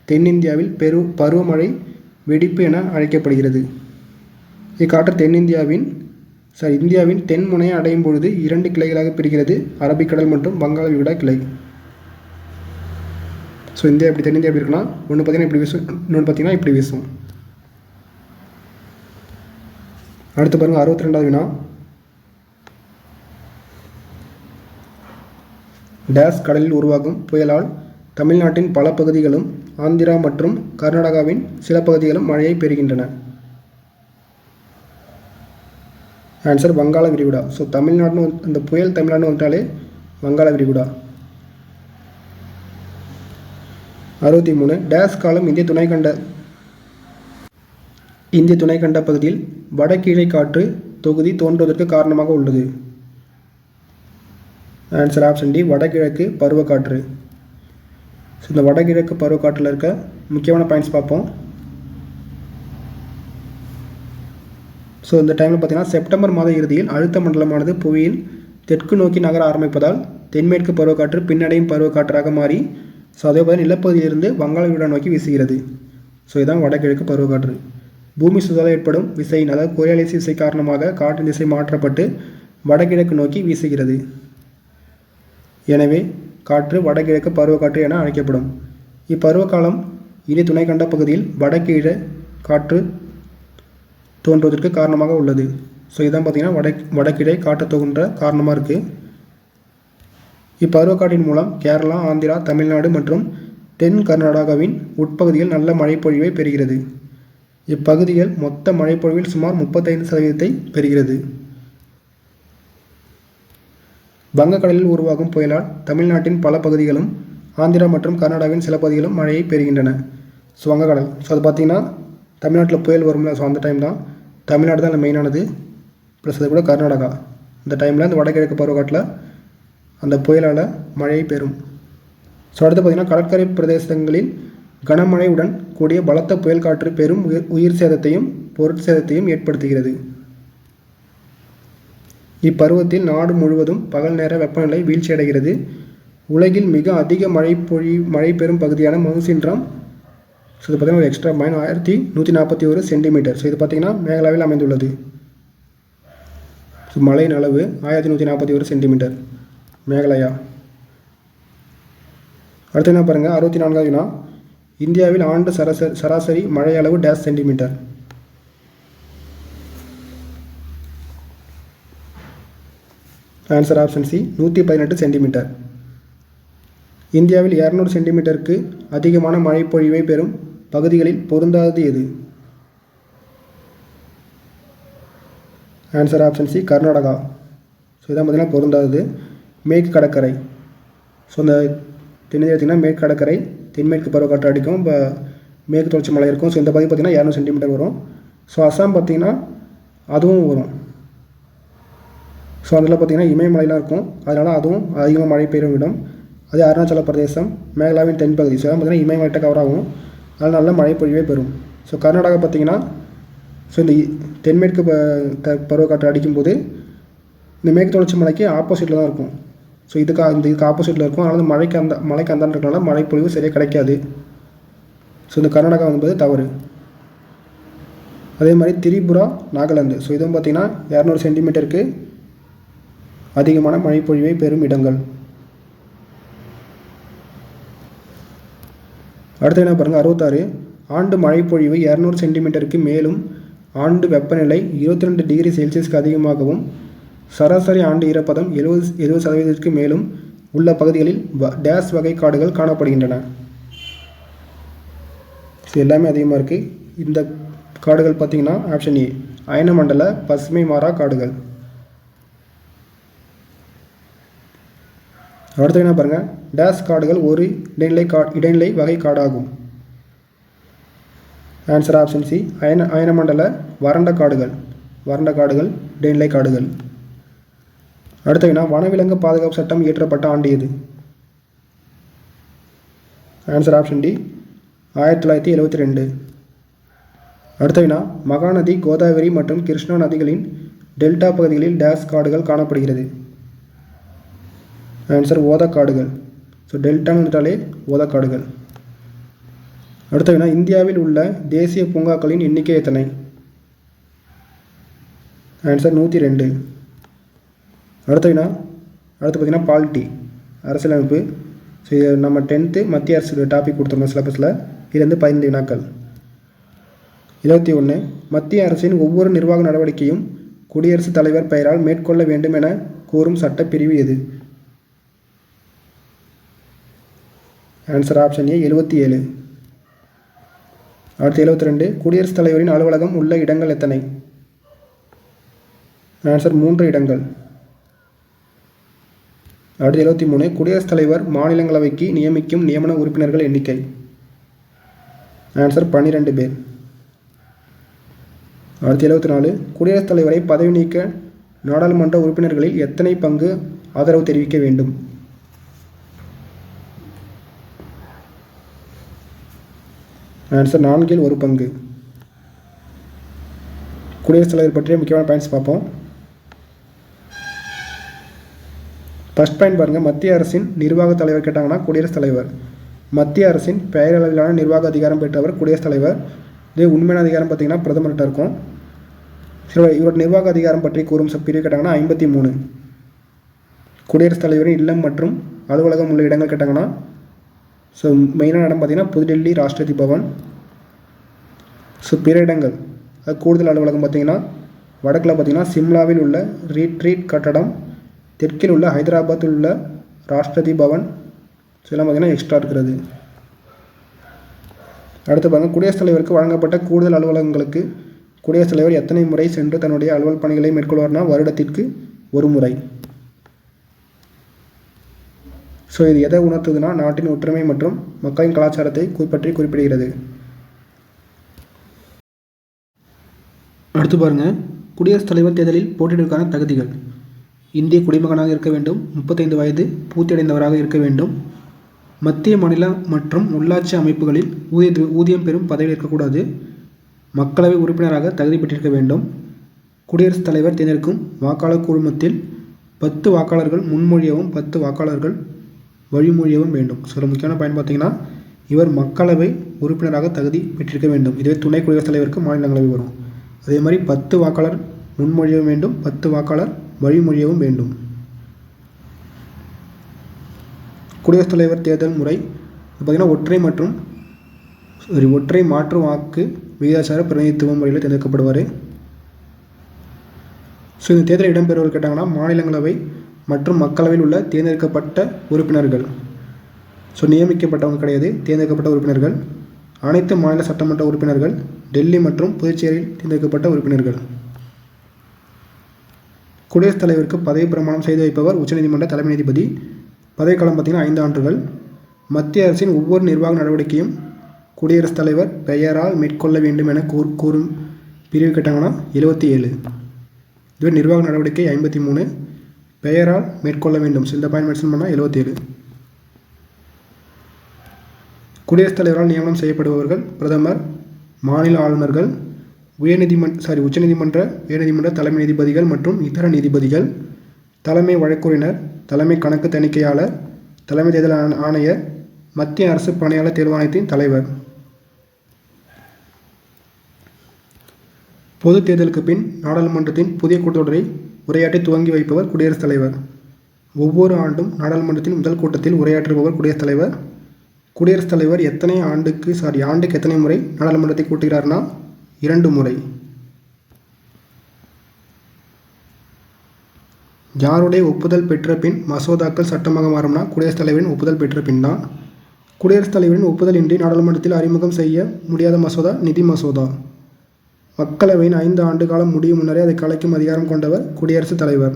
தென்னிந்தியாவில் பருவமழை வெடிப்பு என அழைக்கப்படுகிறது. இக்காற்று இந்தியாவின் தென் முனையை அடையும் பொழுது 2 கிளைகளாக பிரிகிறது. அரபிக்கடல் மற்றும் வங்காள விரிகுடா கிளை. ஸோ தென்னிந்தியா எப்படி இருக்குன்னா ஒன்று பார்த்திங்கன்னா இப்படி வீசும், இன்னொன்று பார்த்திங்கன்னா இப்படி வீசும். அடுத்து பாருங்கள் 62வது வினா. டேஸ் கடலில் உருவாகும் புயலால் தமிழ்நாட்டின் பல பகுதிகளும் ஆந்திரா மற்றும் கர்நாடகாவின் சில பகுதிகளும் மழையை பெறுகின்றன. ஆன்சர் வங்காள விரிகுடா. ஸோ தமிழ்நாடுன்னு இந்த புயல் தமிழ்நாடுன்னு வந்துட்டாலே வங்காள விரிகுடா. 63. டேஸ் காலம் இந்திய துணைக்கண்ட பகுதியில் வடகீழை காற்று தொகுதி தோன்றுவதற்கு காரணமாக உள்ளது. ஆன்சர் ஆப்ஷன் டி வடகிழக்கு பருவக்காற்று. ஸோ இந்த வடகிழக்கு பருவக்காற்றில் இருக்க முக்கியமான பாயிண்ட்ஸ் பார்ப்போம். ஸோ இந்த டைமில் பார்த்திங்கன்னா செப்டம்பர் மாத இறுதியில் அழுத்த மண்டலமானது புவியின் தெற்கு நோக்கி நகர ஆரம்பிப்பதால் தென்மேற்கு பருவக்காற்று பின்னடையும் பருவக்காற்றாக மாறி ஸோ அதே போல் நிலப்பகுதியிலிருந்து வங்காள விரிகுடா நோக்கி வீசுகிறது. ஸோ இதுதான் வடகிழக்கு பருவக்காற்று. பூமி சுழலால் ஏற்படும் விசையின் அதாவது கோரியாலிஸ் விசை காரணமாக காற்றின் திசை மாற்றப்பட்டு வடகிழக்கு நோக்கி வீசுகிறது. எனவே காற்று வடகிழக்கு பருவக்காற்று என அழைக்கப்படும். இப்பருவகாலம் இந்திய துணைக்கண்ட பகுதியில் வடகீழ காற்று தோன்றுவதற்கு காரணமாக உள்ளது. ஸோ இதான் பார்த்திங்கன்னா வடகிழை காற்று தோன்ற காரணமாக இருக்குது. இப்பருவக்காற்றின் மூலம் கேரளா, ஆந்திரா, தமிழ்நாடு மற்றும் தென் கர்நாடகாவின் உட்பகுதியில் நல்ல மழைப்பொழிவை பெறுகிறது. இப்பகுதிகள் மொத்த மழைப்பொழிவில் சுமார் 35% பெறுகிறது. வங்கக்கடலில் உருவாகும் புயலால் தமிழ்நாட்டின் பல பகுதிகளும் ஆந்திரா மற்றும் கர்நாடகாவின் சில பகுதிகளும் மழையை பெறுகின்றன. ஸோ வங்கக்கடல் அது பார்த்திங்கன்னா தமிழ்நாட்டில் புயல் வரும்ல, ஸோ அந்த டைம் தான் தமிழ்நாடு தான் மெயினானது. ப்ளஸ் அது கூட கர்நாடகா இந்த டைமில் இந்த வடகிழக்கு பருவக்காட்டில் அந்த புயலால் மழையை பெறும். ஸோ அடுத்து பார்த்திங்கன்னா கடற்கரை பிரதேசங்களில் கனமழையுடன் கூடிய பலத்த புயல் காற்று பெரும் உயிர் சேதத்தையும் பொருட்சேதத்தையும் ஏற்படுத்துகிறது. இப்பருவத்தில் நாடு முழுவதும் பகல் நேர வெப்பநிலை வீழ்ச்சியடைகிறது. உலகில் மிக அதிக மழை பெறும் பகுதியான மவுசின்ட்ராம் ஸோ இது பார்த்திங்கன்னா ஒரு எக்ஸ்ட்ரா 1141 சென்டிமீட்டர். ஸோ இது பார்த்திங்கன்னா மேகாலயாவில் அமைந்துள்ளது. ஸோ மழையின் அளவு 1141 சென்டிமீட்டர் மேகாலயா. அடுத்து என்ன பாருங்கள் 64வது வினா. இந்தியாவில் ஆண்டு சராசரி மழை அளவு days centimetre. Answer option C 118 centimetre. இந்தியாவில் 200 சென்டிமீட்டருக்கு அதிகமான மழைப்பொழிவை பெறும் பகுதிகளில் பொருந்தாதது எது? Answer option C Karnataka. So இதான் பார்த்திங்கன்னா பொருந்தாதது. மேற்கு கடற்கரை. ஸோ இந்த தென்னிந்தியா பார்த்திங்கன்னா மேற்கு கடற்கரை தென்மேற்கு பருவக்காற்று அடிக்கும். இப்போ மேற்கு தொடர்ச்சி மலை இருக்கும். ஸோ இந்த பகுதி பார்த்திங்கன்னா 200 சென்டிமீட்டர் வரும். ஸோ அஸ்ஸாம் பார்த்திங்கன்னா அதுவும் வரும். ஸோ அதில் பார்த்திங்கன்னா இமயமலைலாம் இருக்கும். அதனால் அதுவும் அதிகமாக மழை பெய்யும் இடம். அதே அருணாச்சல பிரதேசம் மேகலாவின் தென்பகுதி. ஸோ இதெல்லாம் பார்த்திங்கன்னா இமயமலைட்ட கவர் ஆகும், அதனால் நல்ல மழை பொழிவே பெறும். ஸோ கர்நாடகா பார்த்திங்கன்னா ஸோ இந்த தென்மேற்கு பருவக்காற்று அடிக்கும்போது இந்த மேற்கு தொடர்ச்சி மலைக்கு ஆப்போசிட்டில் தான் இருக்கும். ஸோ இதுக்கு ஆப்போசிட்டில் இருக்கும், அதனால் மலைக்கு அந்தாண்ட இருக்கனால மழை பொழிவு சரியாக கிடைக்காது. ஸோ இந்த கர்நாடகா என்பது தவறு. அதே மாதிரி திரிபுரா, நாகாலாந்து. ஸோ இதுவும் பார்த்திங்கன்னா 200 சென்டிமீட்டருக்கு அதிகமான மழைப்பொழிவை பெறும் இடங்கள். அடுத்து என்ன பாருங்கள், 66 ஆண்டு மழைப்பொழிவு 200 சென்டிமீட்டருக்கு மேலும் ஆண்டு வெப்பநிலை 22 டிகிரி செல்சியஸ்க்கு அதிகமாகவும் சராசரி ஆண்டு ஈரப்பதம் 70% மேலும் உள்ள பகுதிகளில் டேஸ் வகை காடுகள் காணப்படுகின்றன. இது எல்லாமே அதிகமாக இருக்குது. இந்த காடுகள் பார்த்திங்கன்னா ஆப்ஷன் ஏ அயனமண்டல பசுமை மாறா காடுகள். அடுத்து என்ன பாருங்கள், டேஸ் காடுகள் ஒரு இடைநிலை வகை காடாகும். ஆன்சர் ஆப்ஷன் சி அயனமண்டல வறண்ட காடுகள் இடைநிலை காடுகள். அடுத்த வினா, வனவிலங்கு பாதுகாப்பு சட்டம் இயற்றப்பட்ட ஆண்டு எது? Answer option D 1972. அடுத்த வினா, மகாநதி, கோதாவரி மற்றும் கிருஷ்ணா நதிகளின் டெல்டா பகுதிகளில் டேஸ் காடுகள் காணப்படுகிறது. ஆன்சர் ஓதக்காடுகள். ஸோ டெல்டான்னு வந்துட்டாலே ஓதக்காடுகள். அடுத்த வினா, இந்தியாவில் உள்ள தேசிய பூங்காக்களின் எண்ணிக்கை எத்தனை? ஆன்சர் 102. அடுத்த வினா, அடுத்து பார்த்திங்கன்னா பாலிட்டி அரசியலமைப்பு. ஸோ இது நம்ம 10th மத்திய அரசு டாபிக் கொடுத்துருந்தோம் சிலபஸில். இதுலேருந்து 15 வினாக்கள். 21 மத்திய அரசின் ஒவ்வொரு நிர்வாக நடவடிக்கையும் குடியரசுத் தலைவர் பெயரால் மேற்கொள்ள வேண்டும் என கூறும் சட்டப்பிரிவு எது? ஆன்சர் ஆப்ஷன் ஏ 77. அடுத்து 72 குடியரசுத் தலைவரின் அலுவலகம் உள்ள இடங்கள் எத்தனை? ஆன்சர் 3 இடங்கள். அடுத்து 73 குடியரசுத் தலைவர் மாநிலங்களவைக்கு நியமிக்கும் நியமன உறுப்பினர்கள் எண்ணிக்கை. ஆன்சர் 12 பேர். அடுத்து 74 குடியரசுத் தலைவரை பதவி நீக்க நாடாளுமன்ற உறுப்பினர்களில் எத்தனை பங்கு ஆதரவு தெரிவிக்க வேண்டும்? ஆன்சர் 4 1 பங்கு. குடியரசுத் தலைவர் பற்றிய முக்கியமான பாயிண்ட்ஸ் பார்ப்போம். ஃபர்ஸ்ட் பாயிண்ட் பாருங்கள், மத்திய அரசின் நிர்வாக தலைவர் கேட்டாங்கன்னா குடியரசுத் தலைவர். மத்திய அரசின் பெயரளவிலான நிர்வாக அதிகாரம் பெற்றவர் குடியரசுத் தலைவர். இதே உண்மையான அதிகாரம் பார்த்திங்கன்னா பிரதமர்கிட்ட இருக்கும். இவரோட நிர்வாக அதிகாரம் பற்றி கூறும் பிரிவு கேட்டாங்கன்னா 53. குடியரசுத் தலைவரின் இல்லம் மற்றும் அலுவலகம் உள்ள இடங்கள் கேட்டாங்கன்னா ஸோ மெயினான இடம் பார்த்திங்கன்னா புதுடெல்லி ராஷ்டிரபதி பவன். ஸோ பிற இடங்கள் அது கூடுதல் அலுவலகம் பார்த்திங்கன்னா வடக்கில் பார்த்திங்கன்னா சிம்லாவில் உள்ள ரீட்ரீட் கட்டடம், தெற்கில் உள்ள ஹைதராபாத்தில் உள்ள ராஷ்டிரபதி பவன். ஸோ இதெல்லாம் பார்த்திங்கன்னா எக்ஸ்ட்ரா இருக்கிறது. அடுத்து பாருங்கள், குடியரசுத் தலைவருக்கு வழங்கப்பட்ட கூடுதல் அலுவலகங்களுக்கு குடியரசுத் தலைவர் எத்தனை முறை சென்று தன்னுடைய அலுவல் பணிகளை மேற்கொள்வார்னா வருடத்திற்கு 1 முறை. ஸோ இது எதை உணர்த்துதுன்னா நாட்டின் ஒற்றுமை மற்றும் மக்களின் கலாச்சாரத்தை பற்றி குறிப்பிடுகிறது. அடுத்து பாருங்கள், குடியரசுத் தலைவர் தேர்தலில் போட்டியிடுவதற்கான தகுதிகள். இந்திய குடிமகனாக இருக்க வேண்டும், 35 வயது பூர்த்தியடைந்தவராக இருக்க வேண்டும், மத்திய மாநில மற்றும் உள்ளாட்சி அமைப்புகளில் ஊதியம் பெறும் பதவியில் இருக்கக்கூடாது, மக்களவை உறுப்பினராக தகுதி பெற்றிருக்க வேண்டும், குடியரசுத் தலைவர் தேர்ந்தெடுக்கும் வாக்காளர் குழுமத்தில் 10 வாக்காளர்கள் முன்மொழியவும் 10 வாக்காளர்கள் வழிமொழியவும் வேண்டும். சில முக்கியமான பயன் பார்த்திங்கன்னா இவர் மக்களவை உறுப்பினராக தகுதி பெற்றிருக்க வேண்டும். இதுவே துணை குடியரசுத் தலைவருக்கு மாநிலங்களவை வரும். அதே மாதிரி 10 வாக்காளர் முன்மொழியவும் வேண்டும், 10 வாக்காளர் வழிமொழியவும் வேண்டும். குடியரசுத் தலைவர் தேர்தல் முறை பார்த்திங்கன்னா ஒற்றை மாற்று வாக்கு விகிதாச்சார பிரதிநிதித்துவ முறையில் தேர்ந்தெடுக்கப்படுவார். ஸோ இந்த தேர்தலில் இடம்பெறுவர் கேட்டாங்கன்னா மாநிலங்களவை மற்றும் மக்களவையில் உள்ள தேர்ந்தெடுக்கப்பட்ட உறுப்பினர்கள். ஸோ நியமிக்கப்பட்டவங்க கிடையாது, தேர்ந்தெடுக்கப்பட்ட உறுப்பினர்கள். அனைத்து மாநில சட்டமன்ற உறுப்பினர்கள், டெல்லி மற்றும் புதுச்சேரியில் தேர்ந்தெடுக்கப்பட்ட உறுப்பினர்கள். குடியரசுத் தலைவருக்கு பதவி பிரமாணம் செய்து வைப்பவர் உச்சநீதிமன்ற தலைமை நீதிபதி. பதவிக்காலம் பார்த்திங்கன்னா 5 ஆண்டுகள். மத்திய அரசின் ஒவ்வொரு நிர்வாக நடவடிக்கையும் குடியரசுத் தலைவர் பெயரால் மேற்கொள்ள வேண்டும் என கூறும் பிரிவு கேட்டாங்கன்னா 77. இதுவே நிர்வாக நடவடிக்கை 53, பெயரால் மேற்கொள்ள வேண்டும். இந்த பாயிண்ட் மென்ஷன் பண்ணால் 77. குடியரசுத் தலைவரால் நியமனம் செய்யப்படுபவர்கள் பிரதமர், மாநில ஆளுநர்கள், உச்சநீதிமன்ற, உயர்நீதிமன்ற தலைமை நீதிபதிகள் மற்றும் இதர நீதிபதிகள், தலைமை வழக்குரைஞர், தலைமை கணக்கு தணிக்கையாளர், தலைமை தேர்தல் ஆணையர், மத்திய அரசு பணியாளர் தேர்வாணையத்தின் தலைவர். பொது தேர்தலுக்கு பின் நாடாளுமன்றத்தின் புதிய கூட்டத்தொடரை உரையாற்றி துவங்கி வைப்பவர் குடியரசுத் தலைவர். ஒவ்வொரு ஆண்டும் நாடாளுமன்றத்தின் முதல் கூட்டத்தில் உரையாற்றுபவர் குடியரசுத் தலைவர். குடியரசுத் தலைவர் ஆண்டுக்கு எத்தனை முறை நாடாளுமன்றத்தை கூட்டுகிறார்னா 2 முறை. யாருடைய ஒப்புதல் பெற்ற பின் மசோதாக்கள் சட்டமாக மாறும்னா குடியரசுத் தலைவரின் ஒப்புதல் பெற்ற பின் தான். குடியரசுத் தலைவரின் ஒப்புதல் இன்றி நாடாளுமன்றத்தில் அறிமுகம் செய்ய முடியாத மசோதா நிதி மசோதா. மக்களவையின் 5 ஆண்டு காலம் முடியும் முன்னரே அதை கலைக்கும் அதிகாரம் கொண்டவர் குடியரசுத் தலைவர்.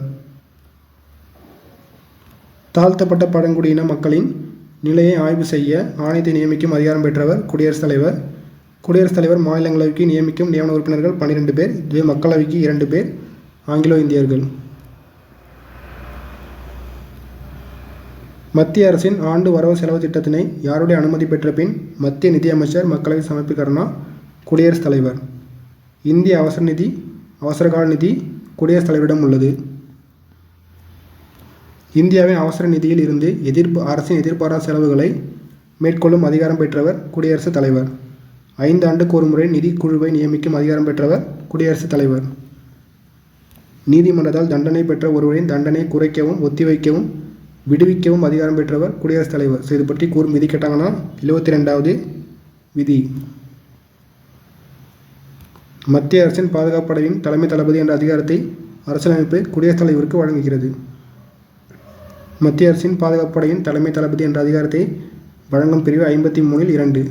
தாழ்த்தப்பட்ட பழங்குடியின மக்களின் நிலையை ஆய்வு செய்ய ஆணையத்தை நியமிக்கும் அதிகாரம் பெற்றவர் குடியரசுத் தலைவர். குடியரசுத் தலைவர் மாநிலங்களவைக்கு நியமிக்கும் நியமன உறுப்பினர்கள் 12 பேர், இதுவே மக்களவைக்கு 2 பேர் ஆங்கிலோ இந்தியர்கள். மத்திய அரசின் ஆண்டு வரவு செலவு திட்டத்தினை யாருடைய அனுமதி பெற்ற பின் மத்திய நிதி அமைச்சர் மக்களவை சமர்ப்பிக்கிறார்னா குடியரசுத் தலைவர். இந்திய அவசரகால நிதி குடியரசுத் தலைவரிடம் உள்ளது. இந்தியாவின் அவசர நிதியில் இருந்து அரசின் எதிர்பாராத செலவுகளை மேற்கொள்ளும் அதிகாரம் பெற்றவர் குடியரசுத் தலைவர். 5 ஆண்டுக்கு ஒரு முறை நிதி குழுவை நியமிக்கும் அதிகாரம் பெற்றவர் குடியரசுத் தலைவர். நீதிமன்றத்தால் தண்டனை பெற்ற ஒருவரின் தண்டனை குறைக்கவும், ஒத்திவைக்கவும், விடுவிக்கவும் அதிகாரம் பெற்றவர் குடியரசுத் தலைவர். இது பற்றி கூறும் விதி கேட்டாங்கன்னா 72வது விதி. மத்திய அரசின் பாதுகாப்பு படையின் தலைமை தளபதி என்ற அதிகாரத்தை அரசியலமைப்பு குடியரசுத் தலைவருக்கு வழங்குகிறது. மத்திய அரசின் பாதுகாப்பு படையின் தலைமை தளபதி என்ற அதிகாரத்தை வழங்கும் பிரிவு 53இல் 2.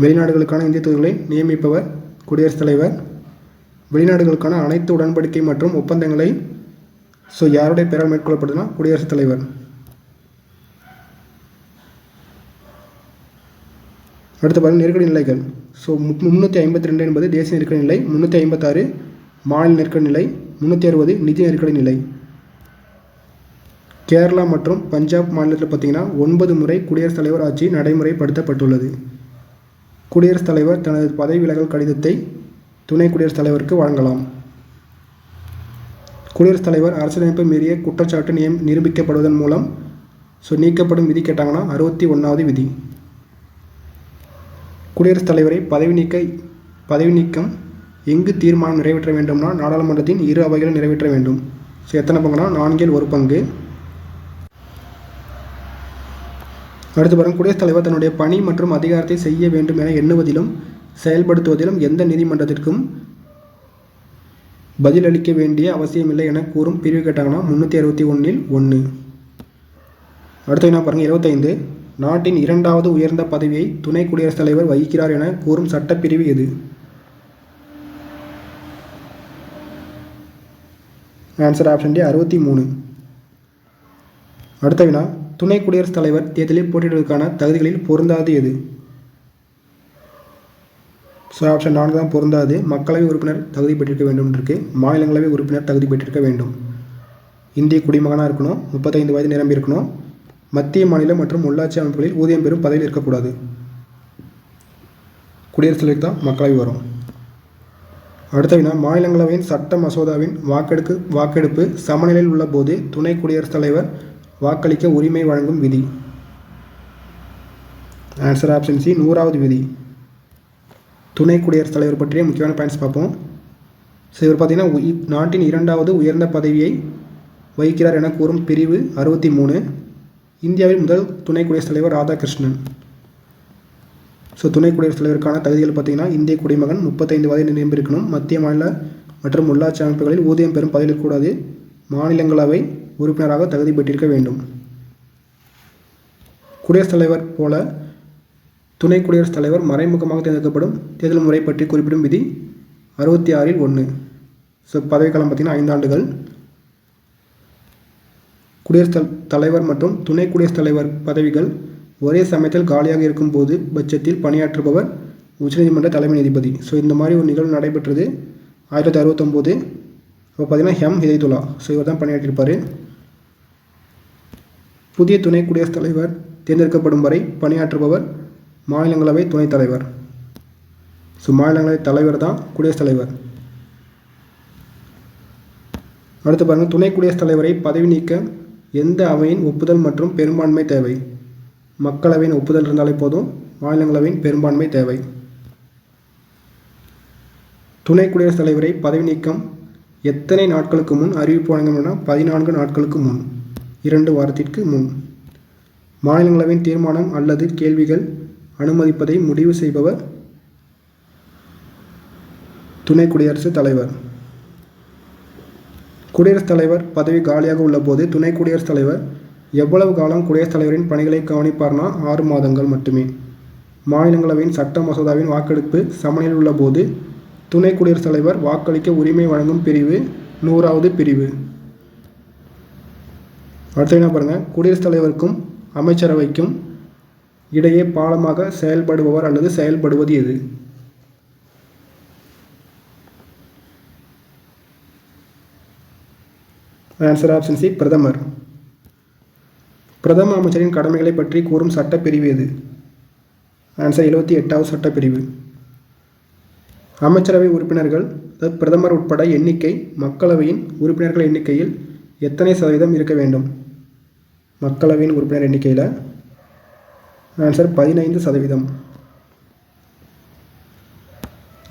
வெளிநாடுகளுக்கான இந்திய தூதர்களை நியமிப்பவர் குடியரசுத் தலைவர். வெளிநாடுகளுக்கான அனைத்து உடன்படிக்கை மற்றும் ஒப்பந்தங்களை யாருடைய பெயரால் மேற்கொள்ளப்படுதுன்னா குடியரசுத் தலைவர். அடுத்து பாருங்கள் நெருக்கடி நிலைகள். 352 என்பது தேசிய நெருக்கடி நிலை, 356 மாநில நெருக்கடி நிலை, 360 நிதி நெருக்கடி நிலை. கேரளா மற்றும் பஞ்சாப் மாநிலத்தில் பார்த்திங்கன்னா 9 முறை குடியரசுத் தலைவர் ஆட்சி நடைமுறைப்படுத்தப்பட்டுள்ளது. குடியரசுத் தலைவர் தனது பதவி விலகல் கடிதத்தை துணை குடியரசுத் தலைவருக்கு வழங்கலாம். குடியரசுத் தலைவர் அரசியலமைப்பை மீறிய குற்றச்சாட்டு நிரூபிக்கப்படுவதன் மூலம் நீக்கப்படும் விதி கேட்டாங்கன்னா 61வது விதி. குடியரசுத் தலைவரை பதவி நீக்கம் எங்கு தீர்மானம் நிறைவேற்ற வேண்டும்னா நாடாளுமன்றத்தின் 2 அவைகளும் நிறைவேற்ற வேண்டும். எத்தனை பங்குனா 4/1 பங்கு. அடுத்து பாருங்கள் குடியரசுத் தலைவர் தன்னுடைய பணி மற்றும் அதிகாரத்தை செய்ய வேண்டும் என எண்ணுவதிலும் செயல்படுத்துவதிலும் எந்த நீதிமன்றத்திற்கும் பதிலளிக்க வேண்டிய அவசியமில்லை என கூறும் பிரிவு கேட்டாங்கன்னா 361இல் 1. அடுத்து என்ன பாருங்கள் 25. நாட்டின் 2வது உயர்ந்த பதவியை துணை குடியரசுத் தலைவர் வகிக்கிறார் என கூறும் சட்டப்பிரிவு எது? Answer option D 63. அடுத்த வினா துணை குடியரசுத் தலைவர் தேர்தலில் போட்டியிடுவதற்கான தகுதிகளில் பொருந்தாது எது? ஆப்ஷன் 4 தான் பொருந்தாது. மக்களவை உறுப்பினர் தகுதி பெற்றிருக்க வேண்டும் இருக்கு, மாநிலங்களவை உறுப்பினர் தகுதி பெற்றிருக்க வேண்டும், இந்திய குடிமகனாக இருக்கணும், 35 வயது நிரம்பி இருக்கணும், மத்திய மாநில மற்றும் உள்ளாட்சி அமைப்புகளில் ஊதியம் பெறும் பதவியில் இருக்கக்கூடாது. குடியரசுத் தலைவர் தான் மக்களவை வரும். அடுத்த வினா மாநிலங்களவையின் சட்ட மசோதாவின் வாக்கெடுப்பு சமநிலையில் உள்ள போது துணை குடியரசுத் தலைவர் வாக்களிக்க உரிமை வழங்கும் விதி. ஆன்சர் ஆப்ஷன் சி 100வது விதி. துணை குடியரசுத் தலைவர் பற்றிய முக்கியமான பாயிண்ட்ஸ் பார்ப்போம். இவர் பார்த்தீங்கன்னா நாட்டின் 2வது உயர்ந்த பதவியை வகிக்கிறார் என கூறும் பிரிவு 63. இந்தியாவில் முதல் துணை குடியரசுத் தலைவர் ராதாகிருஷ்ணன். துணை குடியரசுத் தலைவருக்கான தகுதிகள் பார்த்தீங்கன்னா இந்திய குடிமகன், 35 வயது நிரம்பியிருக்கணும், மத்திய மாநில மற்றும் உள்ளாட்சி அமைப்புகளில் ஊதியம் பெறும் பதவியில் இருக்கக்கூடாது, மாநிலங்களவை உறுப்பினராக தகுதி பெற்றிருக்க வேண்டும். குடியரசுத் தலைவர் போல துணை குடியரசுத் தலைவர் மறைமுகமாக தேர்ந்தெடுக்கப்படும் தேர்தல் முறை பற்றி குறிப்பிடும் விதி 66இல் 1. பதவிக்காலம் பார்த்தீங்கன்னா 5 ஆண்டுகள். குடியரசுத் தலைவர் மற்றும் துணை குடியரசுத் தலைவர் பதவிகள் ஒரே சமயத்தில் காலியாக இருக்கும் போது பட்சத்தில் பணியாற்றுபவர் உச்சநீதிமன்ற தலைமை நீதிபதி. இந்த மாதிரி ஒரு நிகழ்வு நடைபெற்றது 1969. அப்போ பார்த்தீங்கன்னா ஹிதைதுல்லா இவர் தான் பணியாற்றியிருப்பார். புதிய துணை குடியரசுத் தலைவர் தேர்ந்தெடுக்கப்படும் வரை பணியாற்றுபவர் மாநிலங்களவை துணைத் தலைவர். ஸோ மாநிலங்களவை தலைவர் தான் குடியரசுத் தலைவர். அடுத்து பாருங்கள், துணை குடியரசுத் தலைவரை பதவி நீக்க எந்த அவையின் ஒப்புதல் மற்றும் பெரும்பான்மை தேவை? மக்களவையின் ஒப்புதல் இருந்தாலே போதும், மாநிலங்களவையின் பெரும்பான்மை தேவை. துணை குடியரசுத் தலைவரை பதவி நீக்கம் எத்தனை நாட்களுக்கு முன் அறிவிப்பு வழங்க? 14 நாட்களுக்கு முன், 2 வாரத்திற்கு முன். மாநிலங்களவையின் தீர்மானம் அல்லது கேள்விகள் அனுமதிப்பதை முடிவு செய்பவர் துணை குடியரசுத் தலைவர். குடியரசுத் தலைவர் பதவி காலியாக உள்ளபோது துணை குடியரசுத் தலைவர் எவ்வளவு காலம் குடியரசுத் தலைவரின் பணிகளை கவனிப்பார்னா 6 மாதங்கள் மட்டுமே. மாநிலங்களவையின் சட்ட மசோதாவின் வாக்கெடுப்பு சமநிலையில் உள்ளபோது துணை குடியரசுத் தலைவர் வாக்களிக்க உரிமை வழங்கும் பிரிவு 100வது பிரிவு. அடுத்த என்ன பாருங்கள், குடியரசுத் தலைவருக்கும் அமைச்சரவைக்கும் இடையே பாலமாக செயல்படுபவர் அல்லது செயல்படுவது எது? ஆன்சர் ஆப்ஷன் சி, பிரதமர். பிரதம அமைச்சரின் கடமைகளை பற்றி கூறும் சட்டப்பிரிவு எது? ஆன்சர் 78வது சட்டப்பிரிவு. அமைச்சரவை உறுப்பினர்கள் பிரதமர் உட்பட எண்ணிக்கை மக்களவையின் உறுப்பினர்கள் எண்ணிக்கையில் எத்தனை சதவீதம் இருக்க வேண்டும்? மக்களவையின் உறுப்பினர் எண்ணிக்கையில் ஆன்சர் 15%.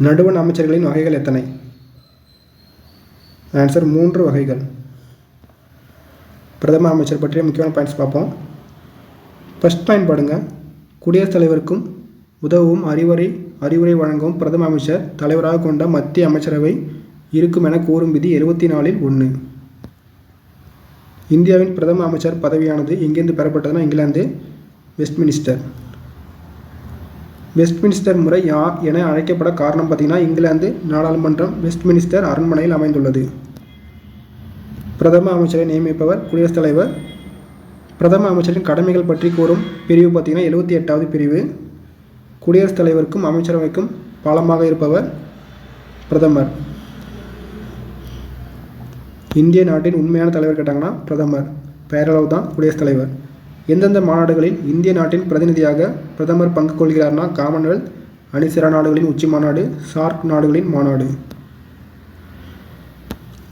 நடுவண் அமைச்சர்களின் வகைகள் எத்தனை? ஆன்சர் 3 வகைகள். பிரதம அமைச்சர் பற்றிய முக்கியமான பாயிண்ட்ஸ் பார்ப்போம். ஃபர்ஸ்ட் பாயிண்ட் பாருங்க, குடியரசுத் தலைவருக்கும் உதவும் அறிவுரை வழங்கவும் பிரதம அமைச்சர் தலைவராக கொண்ட மத்திய அமைச்சரவை இருக்கும் என கூறும் விதி 74ல் 1. இந்தியாவின் பிரதம அமைச்சர் பதவியானது எங்கேருந்து பெறப்பட்டதுன்னா இங்கிலாந்து, வெஸ்ட்மினிஸ்டர். வெஸ்ட்மினிஸ்டர் முறை என அழைக்கப்பட காரணம் பார்த்திங்கன்னா இங்கிலாந்து நாடாளுமன்றம் வெஸ்ட்மினிஸ்டர் அரண்மனையில் அமைந்துள்ளது. பிரதம அமைச்சரை நியமிப்பவர் குடியரசுத் தலைவர். பிரதம அமைச்சரின் கடமைகள் பற்றி கூறும் பிரிவு பார்த்திங்கன்னா 78வது பிரிவு. குடியரசுத் தலைவருக்கும் அமைச்சரவைக்கும் பாலமாக இருப்பவர் பிரதமர். இந்திய நாட்டின் உண்மையான தலைவர் கேட்டாங்கன்னா பிரதமர், பெயரளவு தான் குடியரசுத் தலைவர். எந்தெந்த மாநாடுகளில் இந்திய நாட்டின் பிரதிநிதியாக பிரதமர் பங்கு கொள்கிறார்னா காமன்வெல்த், அணிசேரா நாடுகளின் உச்சி மாநாடு, சார்க் நாடுகளின் மாநாடு.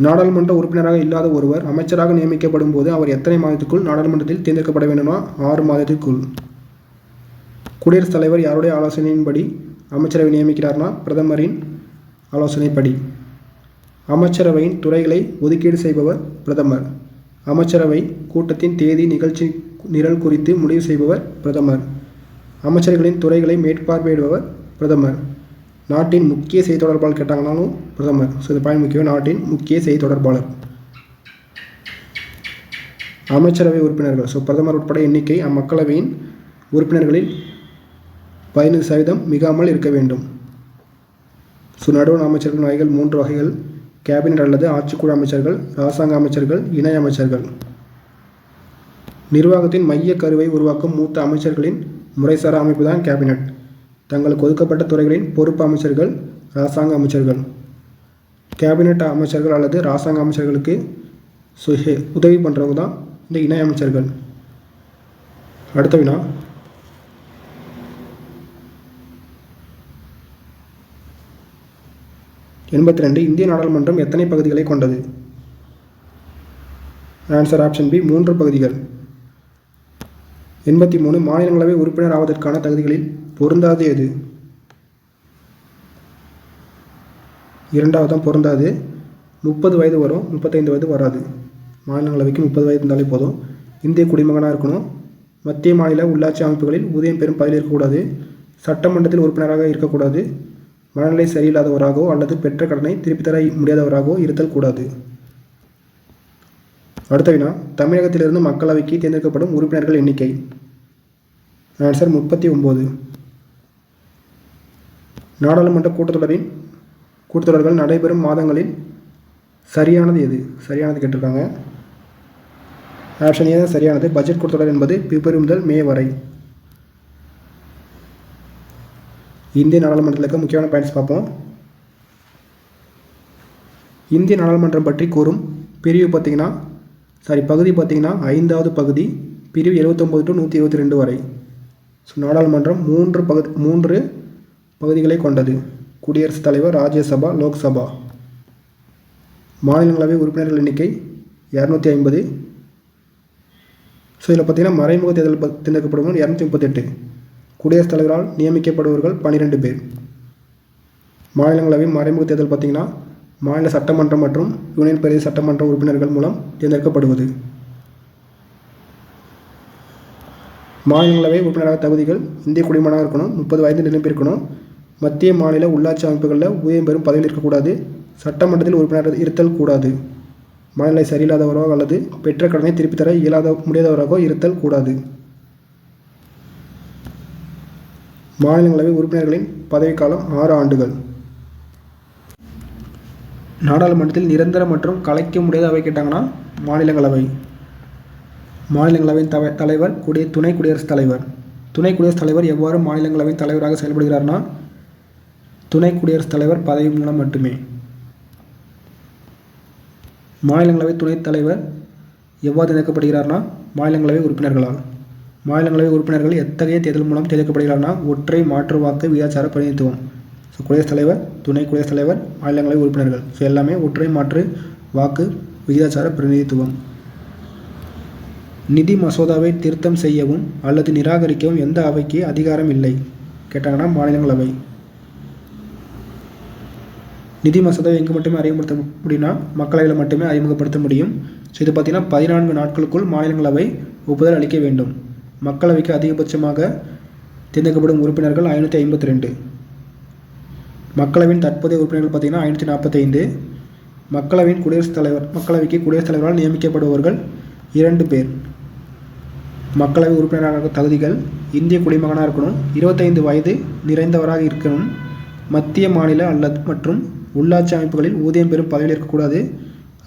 நாடாளுமன்ற உறுப்பினராக இல்லாத ஒருவர் அமைச்சராக நியமிக்கப்படும் போது அவர் எத்தனை மாதத்துக்குள் நாடாளுமன்றத்தில் தேர்ந்தெடுக்கப்பட வேண்டுமா? 6 மாதத்திற்குள். குடியரசுத் தலைவர் யாருடைய ஆலோசனையின்படி அமைச்சரவை நியமிக்கிறார்னா பிரதமரின் ஆலோசனைப்படி. அமைச்சரவையின் துறைகளை ஒதுக்கீடு செய்பவர் பிரதமர். அமைச்சரவை கூட்டத்தின் தேதி நிகழ்ச்சி நிரல் குறித்து முடிவு செய்பவர் பிரதமர். அமைச்சர்களின் துறைகளை மேற்பார்வையிடுபவர் பிரதமர். நாட்டின் முக்கிய செய்தி தொடர்பாளர் கேட்டாங்கனாலும் பிரதமர். ஸோ இந்த பாயிண்ட் முக்கியம், நாட்டின் முக்கிய செய்தி தொடர்பாளர். அமைச்சரவை உறுப்பினர்கள், ஸோ பிரதமர் உட்பட எண்ணிக்கை அம்மக்களவையின் உறுப்பினர்களில் 15% மிகாமல் இருக்க வேண்டும். ஸோ நடுவண் அமைச்சர்கள் வகைகள் 3 வகைகள்: கேபினட் அல்லது ஆட்சிக்குழு அமைச்சர்கள், அரசாங்க அமைச்சர்கள், இணை அமைச்சர்கள். நிர்வாகத்தின் மைய கருவை உருவாக்கும் மூத்த அமைச்சர்களின் முறைசாரா அமைப்பு தான் கேபினட். தங்களுக்கு ஒதுக்கப்பட்ட துறைகளின் பொறுப்பு அமைச்சர்கள் அரசாங்க அமைச்சர்கள். கேபினட் அமைச்சர்கள் அல்லது அரசாங்க அமைச்சர்களுக்கு உதவி பண்ணுறவங்க தான் இந்த இணை அமைச்சர்கள். அடுத்த வினா, இந்திய நாடாளுமன்றம் எத்தனை பகுதிகளை கொண்டது? ஆன்சர் ஆப்ஷன் பி, 3 பகுதிகள். 83 மாநிலங்களவை உறுப்பினர் ஆவதற்கான தகுதிகளில் பொருந்தாது எது? 2வது தான் பொருந்தாது. 30 வயது வரும், 35 வயது வராது. மாநிலங்களவைக்கு 30 வயது இருந்தாலே போதும். இந்திய குடிமகனாக இருக்கணும். மத்திய மாநில உள்ளாட்சி அமைப்புகளில் ஊதியம் பெறும் பதவியில் இருக்கக்கூடாது. சட்டமன்றத்தில் உறுப்பினராக இருக்கக்கூடாது. மனநிலை சரியில்லாதவராகவோ அல்லது பெற்ற கடனை திருப்பி தர முடியாதவராகவோ இருத்தல் கூடாது. அடுத்த வினா, தமிழகத்திலிருந்து மக்களவைக்கு தேர்ந்தெடுக்கப்படும் உறுப்பினர்கள் எண்ணிக்கை? ஆன்சர் 39. நாடாளுமன்ற கூட்டத்தொடர்கள் நடைபெறும் மாதங்களில் சரியானது எது? சரியானது கேட்டிருக்காங்க. ஆப்ஷன் ஏ தான் சரியானது. பட்ஜெட் கூட்டத்தொடர் என்பது பிப்ரவரி முதல் மே வரை. இந்திய நாடாளுமன்றத்தில் இருக்க முக்கியமான பாயிண்ட்ஸ் பார்ப்போம். இந்திய நாடாளுமன்றம் பற்றி கூறும் பிரிவு பகுதி பார்த்திங்கன்னா 5வது பகுதி பிரிவு 79 to 122 வரை. ஸோ நாடாளுமன்றம் மூன்று பகுதிகளை கொண்டது. குடியரசுத் தலைவர், ராஜ்யசபா, லோக்சபா. மாநிலங்களவை உறுப்பினர்கள் எண்ணிக்கை 250. ஸோ இதில் பார்த்திங்கன்னா மறைமுக தேர்தல் தேர்ந்தெடுக்கப்படுவர்கள் 238. குடியரசுத் தலைவரால் நியமிக்கப்படுபவர்கள் 12 பேர். மாநிலங்களவை மறைமுக தேர்தல் பார்த்திங்கன்னா மாநில சட்டமன்றம் மற்றும் யூனியன் பிரதேச சட்டமன்ற உறுப்பினர்கள் மூலம் தேர்ந்தெடுக்கப்படுவது. மாநிலங்களவை உறுப்பினராக தகுதிகள்: இந்திய குடிமகனாக இருக்கணும், 30 வயது நிரம்பியிருக்கணும், மத்திய மாநில உள்ளாட்சி அமைப்புகளில் ஊதியம் பெறும் பதவியில் இருக்கக்கூடாது, சட்டமன்றத்தில் உறுப்பினர் இருத்தல் கூடாது, மனநிலை சரியில்லாதவரோ அல்லது பெற்ற கடனை திருப்பித் தர முடியாதவராகவோ இருத்தல் கூடாது. மாநிலங்களவை உறுப்பினர்களின் பதவிக்காலம் 6 ஆண்டுகள். நாடாளுமன்றத்தில் நிரந்தர மற்றும் கலைக்க முடியாத அவை கேட்டாங்கன்னா மாநிலங்களவை. மாநிலங்களவையின் தலைவர் துணை குடியரசுத் தலைவர். துணை குடியரசுத் தலைவர் எவ்வாறு மாநிலங்களவையின் தலைவராக செயல்படுகிறார்னா துணை குடியரசுத் தலைவர் பதவி மூலம் மட்டுமே. மாநிலங்களவை துணைத் தலைவர் எவ்வாறு தேர்ந்தெடுக்கப்படுகிறார்னா மாநிலங்களவை உறுப்பினர்களால். மாநிலங்களவை உறுப்பினர்கள் எத்தகைய தேர்தல் மூலம் தேர்ந்தெடுக்கப்படுகிறார்னா ஒற்றை மாற்று வாக்கு விகிதாச்சார பிரதிநிதித்துவம். ஸோ குடியரசுத் தலைவர், துணை குடியரசுத் தலைவர், மாநிலங்களவை உறுப்பினர்கள். ஸோ எல்லாமே ஒற்றை மாற்று வாக்கு விகிதாச்சார பிரதிநிதித்துவம். நிதி மசோதாவை திருத்தம் செய்யவும் அல்லது நிராகரிக்கவும் எந்த அவைக்கு அதிகாரம் இல்லை கேட்டாங்கன்னா மாநிலங்களவை. நிதி மசோதாவை எங்கு மட்டுமே அறிமுகப்படுத்த முடியும்னா மக்களவையில் மட்டுமே அறிமுகப்படுத்த முடியும். ஸோ இது பார்த்திங்கன்னா 14 நாட்களுக்குள் மாநிலங்களவை ஒப்புதல் அளிக்க வேண்டும். மக்களவைக்கு அதிகபட்சமாக தேர்ந்தெடுக்கப்படும் உறுப்பினர்கள் 552. மக்களவையின் தற்போதைய உறுப்பினர்கள் பார்த்திங்கன்னா 545. மக்களவைக்கு குடியரசுத் தலைவரால் நியமிக்கப்படுபவர்கள் 2 பேர். மக்களவை உறுப்பினராக தகுதிகள்: இந்திய குடிமகனாக இருக்கணும், 25 வயது நிறைந்தவராக இருக்கணும், மத்திய மாநில அல்லது மற்றும் உள்ளாட்சி அமைப்புகளில் ஊதியம் பெறும் பதவியில் இருக்கக்கூடாது,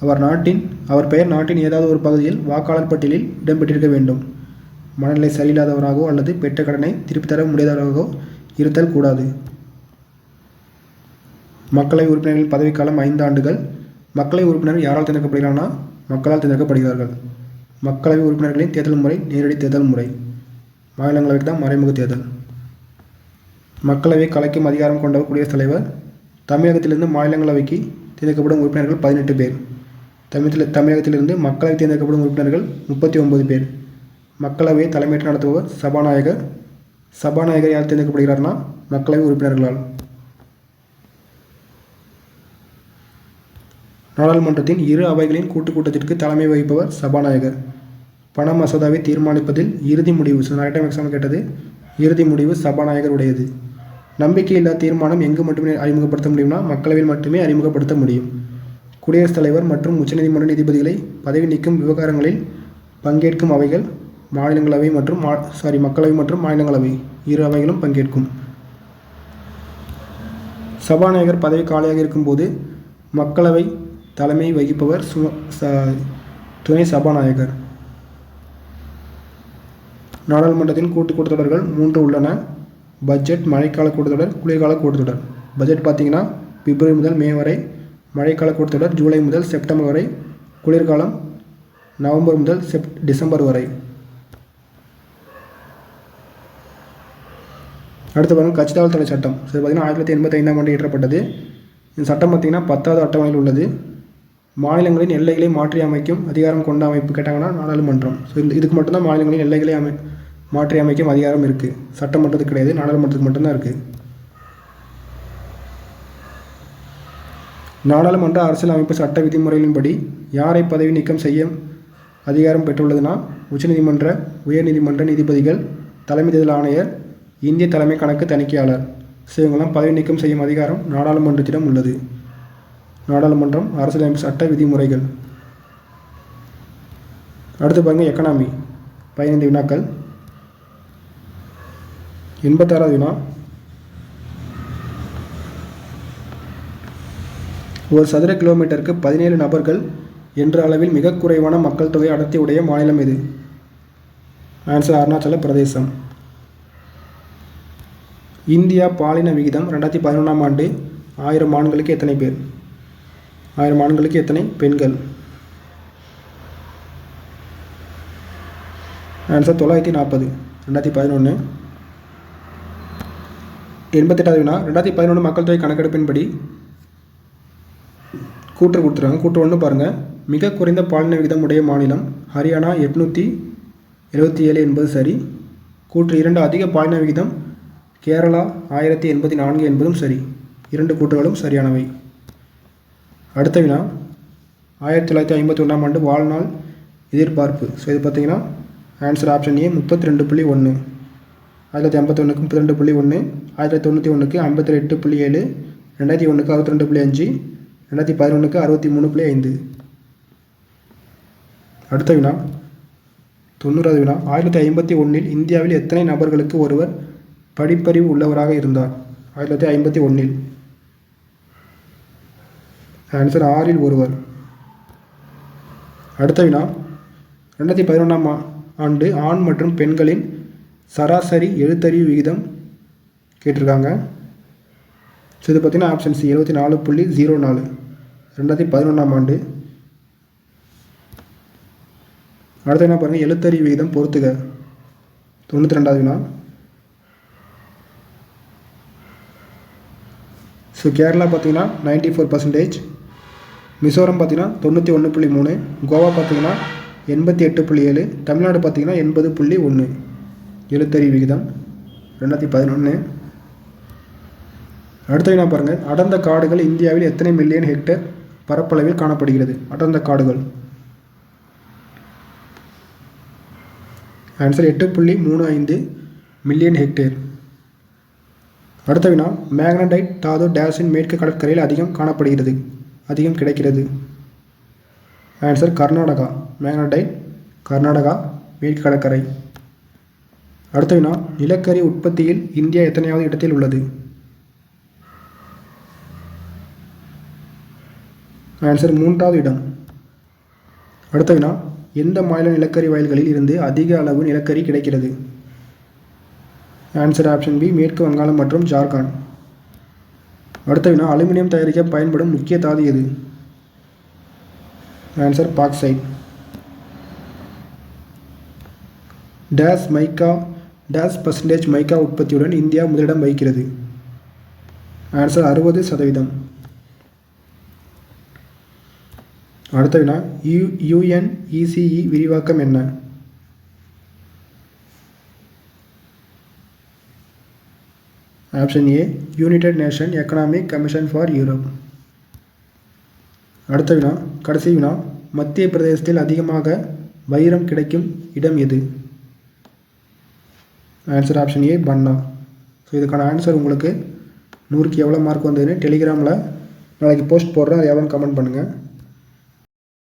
அவர் பெயர் நாட்டின் ஏதாவது ஒரு பகுதியில் வாக்காளர் பட்டியலில் இடம்பெற்றிருக்க வேண்டும், மனநிலை சரியில்லாதவராகவோ அல்லது பெற்ற கடனை திருப்பித் தர முடியாதவராகவோ இருத்தல் கூடாது. மக்களவை உறுப்பினர்களின் பதவிக்காலம் 5 ஆண்டுகள். மக்களவை உறுப்பினர் யாரால் தேர்ந்தெடுக்கப்படுகிறார்னா மக்களால் தேர்ந்தெடுக்கப்படுகிறார்கள். மக்களவை உறுப்பினர்களின் தேர்தல் முறை நேரடி தேர்தல் முறை. மாநிலங்களவைக்கு தான் மறைமுக தேர்தல். மக்களவை கலைக்கும் அதிகாரம் கொண்டவர் குடியரசுத் தலைவர். தமிழகத்திலிருந்து மாநிலங்களவைக்கு தேர்ந்தெடுக்கப்படும் உறுப்பினர்கள் 18 பேர். தமிழகத்திலிருந்து மக்களவை தேர்ந்தெடுக்கப்படும் உறுப்பினர்கள் 39 பேர். மக்களவையை தலைமையேற்று நடத்துபவர் சபாநாயகர். சபாநாயகர் யார் தேர்ந்தெடுக்கப்படுகிறார்னா மக்களவை உறுப்பினர்களால். நாடாளுமன்றத்தின் இரு அவைகளின் கூட்டத்திற்கு தலைமை வகிப்பவர் சபாநாயகர். பண மசோதாவை தீர்மானிப்பதில் இறுதி முடிவு, நிறைய டைம் எக்ஸாம் கேட்டது, இறுதி முடிவு சபாநாயகர் உடையது. நம்பிக்கையில்லா தீர்மானம் எங்கு மட்டுமே அறிமுகப்படுத்த முடியும்னா மக்களவையில் மட்டுமே அறிமுகப்படுத்த முடியும். குடியரசுத் தலைவர் மற்றும் உச்சநீதிமன்ற நீதிபதிகளை பதவி நீக்கும் விவகாரங்களில் பங்கேற்கும் அவைகள் மக்களவை மற்றும் மாநிலங்களவை இரு அவைகளும் பங்கேற்கும். சபாநாயகர் பதவி காலியாக இருக்கும்போது மக்களவை தலைமை வகிப்பவர் துணை சபாநாயகர். நாடாளுமன்றத்தின் கூட்டத்தொடர்கள் 3 உள்ளன. பட்ஜெட், மழைக்கால கூட்டத்தொடர், குளிர்கால கூட்டத்தொடர். பட்ஜெட் பார்த்திங்கன்னா பிப்ரவரி முதல் மே வரை, மழைக்கால கூட்டத்தொடர் ஜூலை முதல் செப்டம்பர் வரை, குளிர்காலம் நவம்பர் முதல் டிசம்பர் வரை. அடுத்து பாருங்கள் கட்சித்தாவல் தடை சட்டம். இது பார்த்திங்கன்னா 1985ஆம் ஆண்டு இயற்றப்பட்டது. இந்த சட்டம் பார்த்திங்கன்னா 10வது அட்டவணையில் உள்ளது. மாநிலங்களின் எல்லைகளை மாற்றி அமைக்கும் அதிகாரம் கொண்ட அமைப்பு கேட்டாங்கன்னா நாடாளுமன்றம். ஸோ இதுக்கு மட்டும்தான் மாநிலங்களின் எல்லைகளை மாற்றி அமைக்கும் அதிகாரம் இருக்குது. சட்டமன்றத்துக்கு கிடையாது, நாடாளுமன்றத்துக்கு மட்டும்தான் இருக்குது. நாடாளுமன்ற அரசியல் அமைப்பு சட்ட விதிமுறைகளின்படி யாரை பதவி நீக்கம் செய்ய அதிகாரம் பெற்றுள்ளதுன்னா உச்சநீதிமன்ற, உயர்நீதிமன்ற நீதிபதிகள், தலைமை தேர்தல் ஆணையர், இந்திய தலைமை கணக்கு தணிக்கையாளர். ஸோ இவங்கெல்லாம் பதவி நீக்கம் செய்யும் அதிகாரம் நாடாளுமன்றத்திடம் உள்ளது. நாடாளுமன்றம் அரசியலமைப்பு சட்ட விதிமுறைகள். அடுத்து பாருங்கள் எக்கனாமி. 15 வினாக்கள். 86வது வினா. ஒரு சதுர கிலோமீட்டருக்கு 17 நபர்கள் என்ற அளவில் மிக குறைவான மக்கள் தொகை அடர்த்தி உடைய மாநிலம் எது? ஆன்சர் அருணாச்சல பிரதேசம். இந்தியா பாலின விகிதம் 2011ஆம் ஆண்டு 1000 ஆண்களுக்கு எத்தனை பேர்? 1000 ஆண்களுக்கு எத்தனை பெண்கள்? ஆன்சர் 940. 2011. 88வது வினா 2011 மக்கள் தொகை கணக்கெடுப்பின்படி கூற்று கொடுத்துருக்காங்க. கூற்று 1 பாருங்கள். மிக குறைந்த பாலின விகிதம் உடைய மாநிலம் ஹரியானா 877 என்பது சரி. கூற்று 2 அதிக பாலின விகிதம் கேரளா 1084 என்பதும் சரி. 2 கூற்றுகளும் சரியானவை. அடுத்த வினா 1951ஆம் ஆண்டு வாழ்நாள் எதிர்பார்ப்பு. ஸோ இது பார்த்தீங்கன்னா ஆன்சர் ஆப்ஷன் ஏ 32.1. 1951க்கு 32.1, 1991க்கு 58.7, 2001க்கு 62.5, 2011க்கு 63.5. அடுத்த வினா 90வது வினா 1951இல் இந்தியாவில் எத்தனை நபர்களுக்கு ஒருவர் படிப்பறிவு உள்ளவராக இருந்தார்? 1951இல் ஆன்சர் 6இல் ஒருவர். அடுத்த வினா 2011ஆம் ஆண்டு ஆண் மற்றும் பெண்களின் சராசரி எழுத்தறிவு விகிதம் கேட்டிருக்காங்க. ஸோ இது பார்த்தீங்கன்னா ஆப்ஷன் சி 74.04. 2011ஆம் ஆண்டு. அடுத்த என்ன பாருங்கள், எழுத்தறிவு விகிதம் பொறுத்துக. 92வது வினா. ஸோ கேரளா பார்த்தீங்கன்னா 94%, மிசோரம் பார்த்தீங்கன்னா 91.3, கோவா பார்த்தீங்கன்னா 88.7, தமிழ்நாடு பார்த்தீங்கன்னா 80.1 எழுத்தறிவு விகிதம் 2011. அடுத்த என்ன பாருங்கள், அடர்ந்த காடுகள் இந்தியாவில் எத்தனை மில்லியன் ஹெக்டேர் பரப்பளவில் காணப்படுகிறது? அடர்ந்த காடுகள் ஆன்சர் 8.35 மில்லியன் ஹெக்டேர். அடுத்த வினா மேக்னடைட் தாது டேஸின் மேற்கு கடற்கரையில் அதிகம் காணப்படுகிறது, அதிகம் கிடைக்கிறது? ஆன்சர் கர்நாடகா. மேக்னடைட் கர்நாடகா மேற்கு கடற்கரை. அடுத்த வினா நிலக்கரி உற்பத்தியில் இந்தியா எத்தனையாவது இடத்தில் உள்ளது? ஆன்சர் 3வது இடம். அடுத்த வினா எந்த மாநில நிலக்கரி வயல்களில் இருந்து அதிக அளவு நிலக்கரி கிடைக்கிறது? ஆன்சர் ஆப்ஷன் பி மேற்கு வங்காளம் மற்றும் ஜார்க்கண்ட். அடுத்த வினா அலுமினியம் தயாரிக்க பயன்படும் முக்கிய தாது எது? Answer bauxite. டேஸ் மைக்கா டேஸ் பர்சன்டேஜ் மைக்கா உற்பத்தியுடன் இந்தியா முதலிடம் வகிக்கிறது? ஆன்சர் 60%. அடுத்த வினா UNECE விரிவாக்கம் என்ன? Option A United nation economic commission for Europe. அடுத்த வினா கடைசி வினா மத்திய பிரதேசத்தில் அதிகமாக வைரம் கிடைக்கும் இடம் எது? ஆன்சர் ஆப்ஷன் ஏ பன்னா. ஸோ இதுக்கான ஆன்சர் உங்களுக்கு 100க்கு எவ்வளோ மார்க் வந்ததுன்னு டெலிகிராமில் நாளைக்கு போஸ்ட் போடுறேன், அதை எவ்வளோன்னு கமெண்ட் பண்ணுங்கள்.